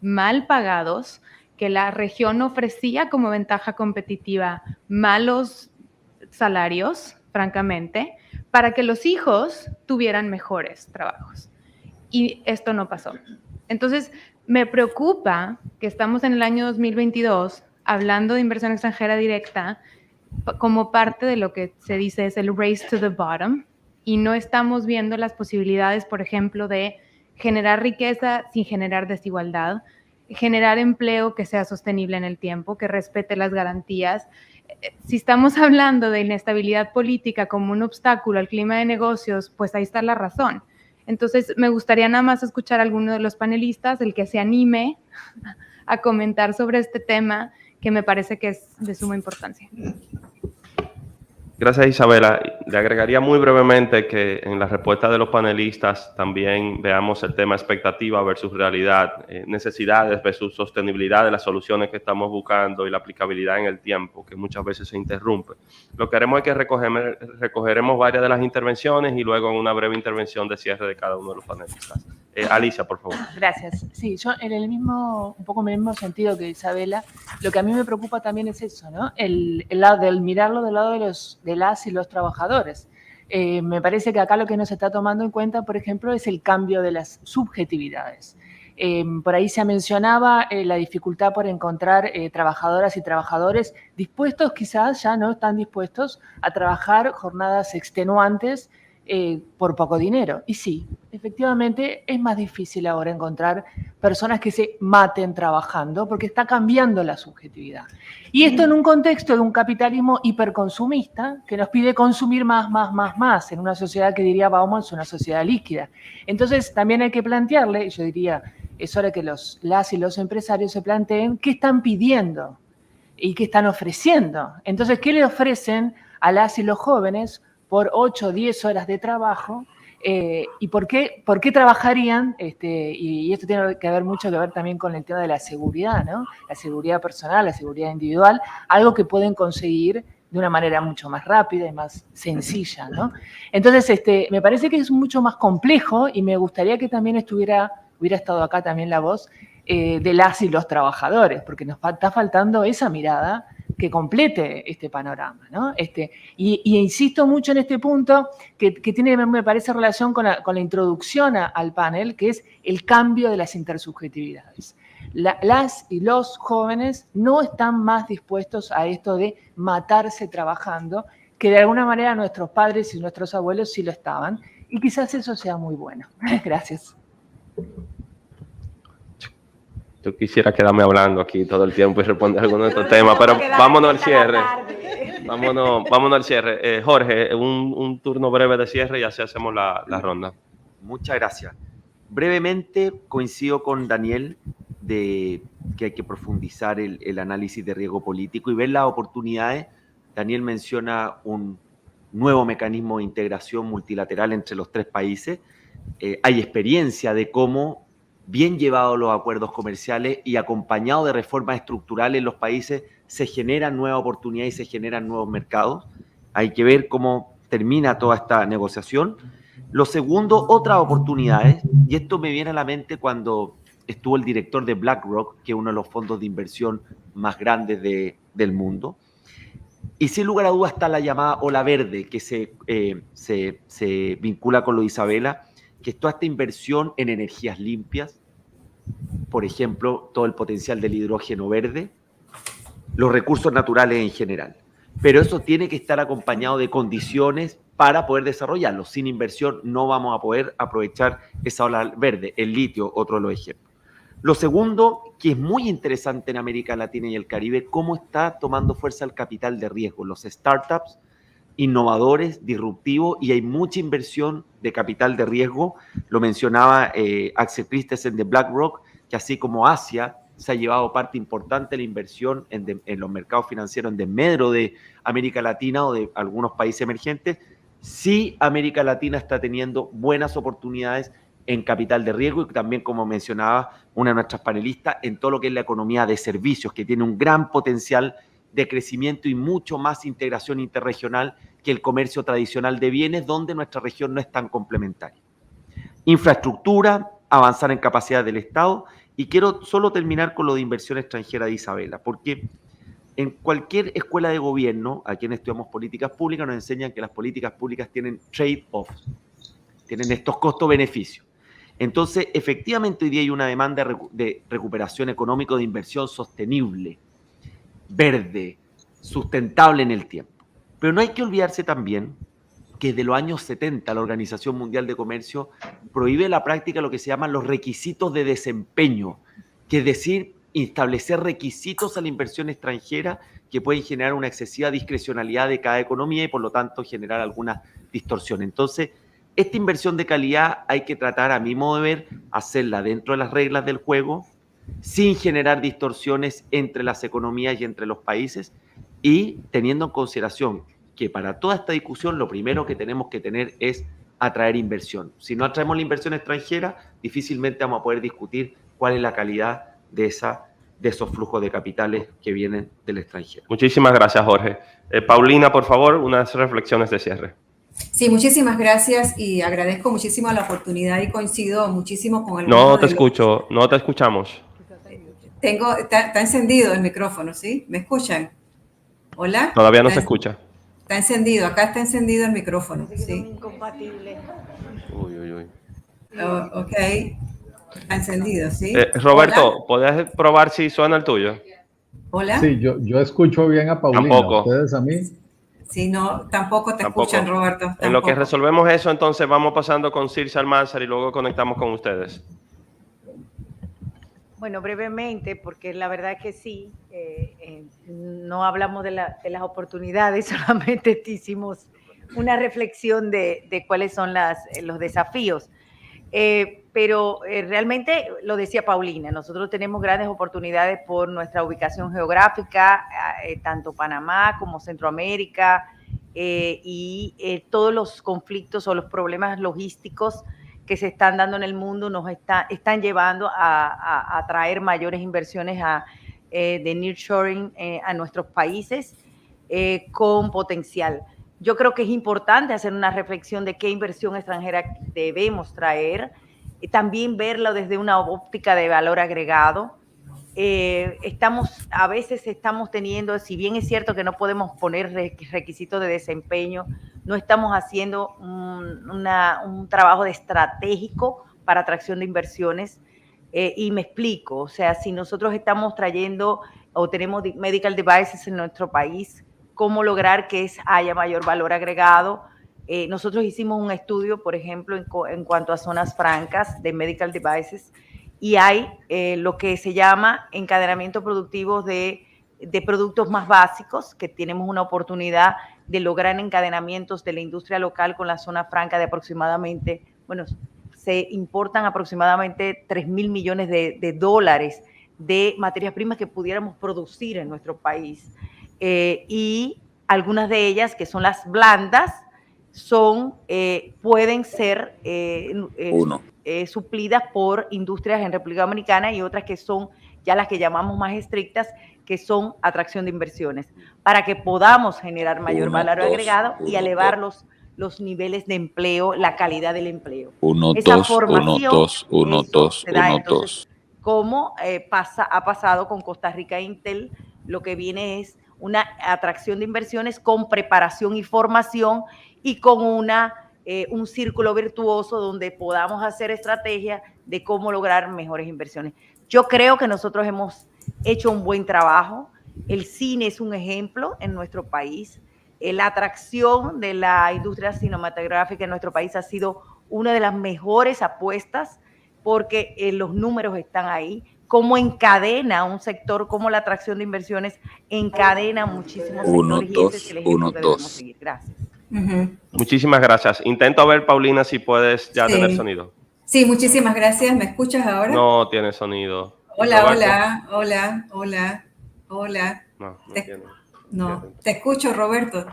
mal pagados, que la región ofrecía como ventaja competitiva malos salarios, francamente, para que los hijos tuvieran mejores trabajos. Y esto no pasó. Entonces, me preocupa que estamos en el año 2022 hablando de inversión extranjera directa como parte de lo que se dice es el race to the bottom, y no estamos viendo las posibilidades, por ejemplo, de generar riqueza sin generar desigualdad, generar empleo que sea sostenible en el tiempo, que respete las garantías. Si estamos hablando de inestabilidad política como un obstáculo al clima de negocios, pues ahí está la razón. Entonces, me gustaría nada más escuchar a alguno de los panelistas, el que se anime a comentar sobre este tema, que me parece que es de suma importancia.
Gracias, Isabela. Le agregaría muy brevemente que en la respuesta de los panelistas también veamos el tema expectativa versus realidad, necesidades versus sostenibilidad de las soluciones que estamos buscando y la aplicabilidad en el tiempo, que muchas veces se interrumpe. Lo que haremos es que recogeremos varias de las intervenciones y luego en una breve intervención de cierre de cada uno de los panelistas. Alicia, por favor.
Gracias. Sí, yo en un poco en el mismo sentido que Isabela, lo que a mí me preocupa también es eso, ¿no? El lado del mirarlo del lado de las y los trabajadores. Me parece que acá lo que no se está tomando en cuenta, por ejemplo, es el cambio de las subjetividades. Por ahí se mencionaba la dificultad por encontrar trabajadoras y trabajadores dispuestos, quizás ya no están dispuestos a trabajar jornadas extenuantes por poco dinero. Y sí, efectivamente es más difícil ahora encontrar personas que se maten trabajando porque está cambiando la subjetividad. Y esto en un contexto de un capitalismo hiperconsumista que nos pide consumir más, en una sociedad que diría vamos a una sociedad líquida. Entonces también hay que plantearle, yo diría, es hora que las y los empresarios se planteen qué están pidiendo y qué están ofreciendo. Entonces, ¿qué le ofrecen a las y los jóvenes por 8 o 10 horas de trabajo? ¿Y por qué trabajarían? Y esto tiene que ver mucho que ver también con el tema de la seguridad, ¿no? La seguridad personal, la seguridad individual, algo que pueden conseguir de una manera mucho más rápida y más sencilla, ¿no? Entonces, me parece que es mucho más complejo y me gustaría que también hubiera estado acá también la voz de las y los trabajadores, porque nos está faltando esa mirada que complete este panorama, ¿no? Y insisto mucho en este punto que tiene, me parece, relación con la introducción al panel, que es el cambio de las intersubjetividades. Las y los jóvenes no están más dispuestos a esto de matarse trabajando, que de alguna manera nuestros padres y nuestros abuelos sí lo estaban, y quizás eso sea muy bueno. Gracias.
Yo quisiera quedarme hablando aquí todo el tiempo y responder algunos de estos temas, pero vámonos al cierre. Vámonos al cierre. Jorge, un turno breve de cierre y así hacemos la ronda.
Muchas gracias. Brevemente coincido con Daniel de que hay que profundizar el análisis de riesgo político y ver las oportunidades. Daniel menciona un nuevo mecanismo de integración multilateral entre los tres países. Hay experiencia de cómo, bien llevados los acuerdos comerciales y acompañados de reformas estructurales en los países, se generan nuevas oportunidades y se generan nuevos mercados. Hay que ver cómo termina toda esta negociación. Lo segundo, otras oportunidades, y esto me viene a la mente cuando estuvo el director de BlackRock, que es uno de los fondos de inversión más grandes del mundo. Y sin lugar a dudas está la llamada ola verde, que se vincula con lo de Isabela, que es toda esta inversión en energías limpias, por ejemplo, todo el potencial del hidrógeno verde, los recursos naturales en general. Pero eso tiene que estar acompañado de condiciones para poder desarrollarlo. Sin inversión no vamos a poder aprovechar esa ola verde. El litio, otro de los ejemplos. Lo segundo, que es muy interesante en América Latina y el Caribe, cómo está tomando fuerza el capital de riesgo, los startups innovadores, disruptivos, y hay mucha inversión de capital de riesgo. Lo mencionaba Axel Christensen de BlackRock, que así como Asia se ha llevado parte importante de la inversión en los mercados financieros en desmedro de América Latina o de algunos países emergentes, sí América Latina está teniendo buenas oportunidades en capital de riesgo y también, como mencionaba una de nuestras panelistas, en todo lo que es la economía de servicios, que tiene un gran potencial de crecimiento y mucho más integración interregional que el comercio tradicional de bienes, donde nuestra región no es tan complementaria. Infraestructura, avanzar en capacidad del Estado, y quiero solo terminar con lo de inversión extranjera de Isabela, porque en cualquier escuela de gobierno, a quienes estudiamos políticas públicas, nos enseñan que las políticas públicas tienen trade-offs, tienen estos costos-beneficios. Entonces, efectivamente, hoy día hay una demanda de recuperación económica, de inversión sostenible, verde, sustentable en el tiempo. Pero no hay que olvidarse también que desde los años 70 la Organización Mundial de Comercio prohíbe la práctica de lo que se llaman los requisitos de desempeño, que es decir, establecer requisitos a la inversión extranjera que pueden generar una excesiva discrecionalidad de cada economía y por lo tanto generar alguna distorsión. Entonces, esta inversión de calidad hay que tratar, a mi modo de ver, hacerla dentro de las reglas del juego, sin generar distorsiones entre las economías y entre los países, y teniendo en consideración que para toda esta discusión lo primero que tenemos que tener es atraer inversión. Si no atraemos la inversión extranjera, difícilmente vamos a poder discutir cuál es la calidad de esos flujos de capitales que vienen del extranjero.
Muchísimas gracias, Jorge. Paulina, por favor, unas reflexiones de cierre.
Sí, muchísimas gracias y agradezco muchísimo la oportunidad y coincido muchísimo con el...
No te escucho, no te escuchamos.
Está encendido el micrófono, ¿sí? ¿Me escuchan? ¿Hola?
Todavía no se escucha.
Está encendido, acá está encendido el micrófono. Sí.
Incompatible.
Uy.
Ok, está encendido, ¿sí?
Roberto, ¿podés probar si suena el tuyo?
¿Hola?
Sí, yo escucho bien a Paulina.
Tampoco.
¿Ustedes a mí?
Sí, no, tampoco te escuchan, Roberto. Tampoco.
En lo que resolvemos eso, entonces vamos pasando con Circe Almanzar y luego conectamos con ustedes.
Bueno, brevemente, porque la verdad es que sí, no hablamos de las oportunidades, solamente hicimos una reflexión de cuáles son los desafíos. Pero realmente, lo decía Paulina, nosotros tenemos grandes oportunidades por nuestra ubicación geográfica, tanto Panamá como Centroamérica, y todos los conflictos o los problemas logísticos que se están dando en el mundo nos están llevando a traer mayores inversiones de nearshoring a nuestros países. con potencial. Yo creo que es importante hacer una reflexión de qué inversión extranjera debemos traer, y también verlo desde una óptica de valor agregado. A veces estamos teniendo, si bien es cierto que no podemos poner requisitos de desempeño, no estamos haciendo un trabajo estratégico para atracción de inversiones. Y me explico, o sea, si nosotros estamos trayendo o tenemos medical devices en nuestro país, ¿cómo lograr que haya mayor valor agregado? Nosotros hicimos un estudio, por ejemplo, en cuanto a zonas francas de medical devices, y hay lo que se llama encadenamiento productivo de productos más básicos, que tenemos una oportunidad de lograr encadenamientos de la industria local con la zona franca de aproximadamente, bueno, se importan aproximadamente 3.000 millones de dólares de materias primas que pudiéramos producir en nuestro país. Y algunas de ellas, que son las blandas, pueden ser suplidas por industrias en República Dominicana, y otras que son ya las que llamamos más estrictas, que son atracción de inversiones, para que podamos generar mayor valor agregado y elevar los niveles de empleo, la calidad del empleo. Esa formación se da entonces, como ha pasado con Costa Rica Intel, lo que viene es una atracción de inversiones con preparación y formación, y con un círculo virtuoso donde podamos hacer estrategias de cómo lograr mejores inversiones. Yo creo que nosotros hemos hecho un buen trabajo. El cine es un ejemplo en nuestro país. La atracción de la industria cinematográfica en nuestro país ha sido una de las mejores apuestas, porque los números están ahí. Cómo encadena un sector, como la atracción de inversiones encadena muchísimos sectores, y ese es el ejemplo que debemos seguir. Gracias.
Muchísimas gracias. Intento ver, Paulina, si puedes ya tener sonido.
Sí, muchísimas gracias. ¿Me escuchas ahora?
No tiene sonido.
Hola,
Roberto.
hola.
No tiene.
No, te escucho, Roberto.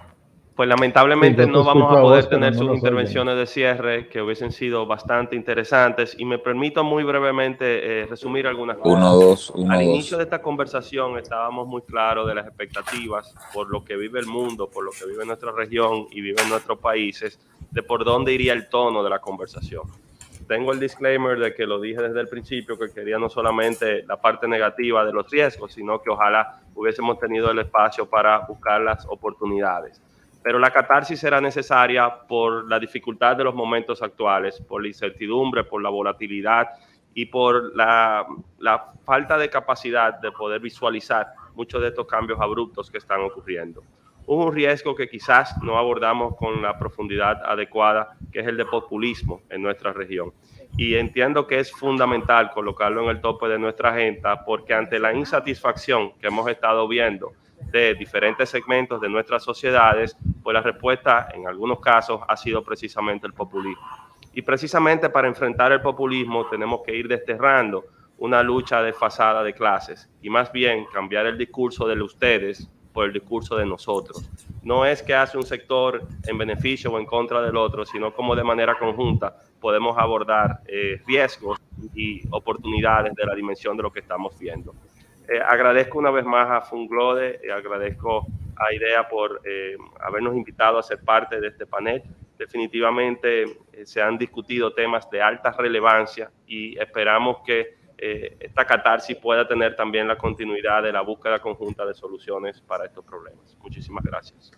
Pues lamentablemente
Sí,
no vamos a poder
pero
tener
no
sus
nos
intervenciones de cierre, que hubiesen sido bastante interesantes, y me permito muy brevemente resumir algunas cosas. Al inicio de esta conversación estábamos muy claros de las expectativas por lo que vive el mundo, por lo que vive nuestra región y viven nuestros países, de por dónde iría el tono de la conversación. Tengo el disclaimer de que lo dije desde el principio, que quería no solamente la parte negativa de los riesgos, sino que ojalá hubiésemos tenido el espacio para buscar las oportunidades. Pero la catarsis será necesaria por la dificultad de los momentos actuales, por la incertidumbre, por la volatilidad y por la falta de capacidad de poder visualizar muchos de estos cambios abruptos que están ocurriendo. Un riesgo que quizás no abordamos con la profundidad adecuada, que es el de populismo en nuestra región. Y entiendo que es fundamental colocarlo en el tope de nuestra agenda, porque ante la insatisfacción que hemos estado viendo de diferentes segmentos de nuestras sociedades, pues la respuesta en algunos casos ha sido precisamente el populismo. Y precisamente para enfrentar el populismo tenemos que ir desterrando una lucha desfasada de clases, y más bien cambiar el discurso de ustedes por el discurso de nosotros. No es que hace un sector en beneficio o en contra del otro, sino como de manera conjunta podemos abordar riesgos y oportunidades de la dimensión de lo que estamos viendo. Agradezco una vez más a Funglode, agradezco a IDEA por habernos invitado a ser parte de este panel. Definitivamente se han discutido temas de alta relevancia, y esperamos que esta catarsis pueda tener también la continuidad de la búsqueda conjunta de soluciones para estos problemas. Muchísimas gracias.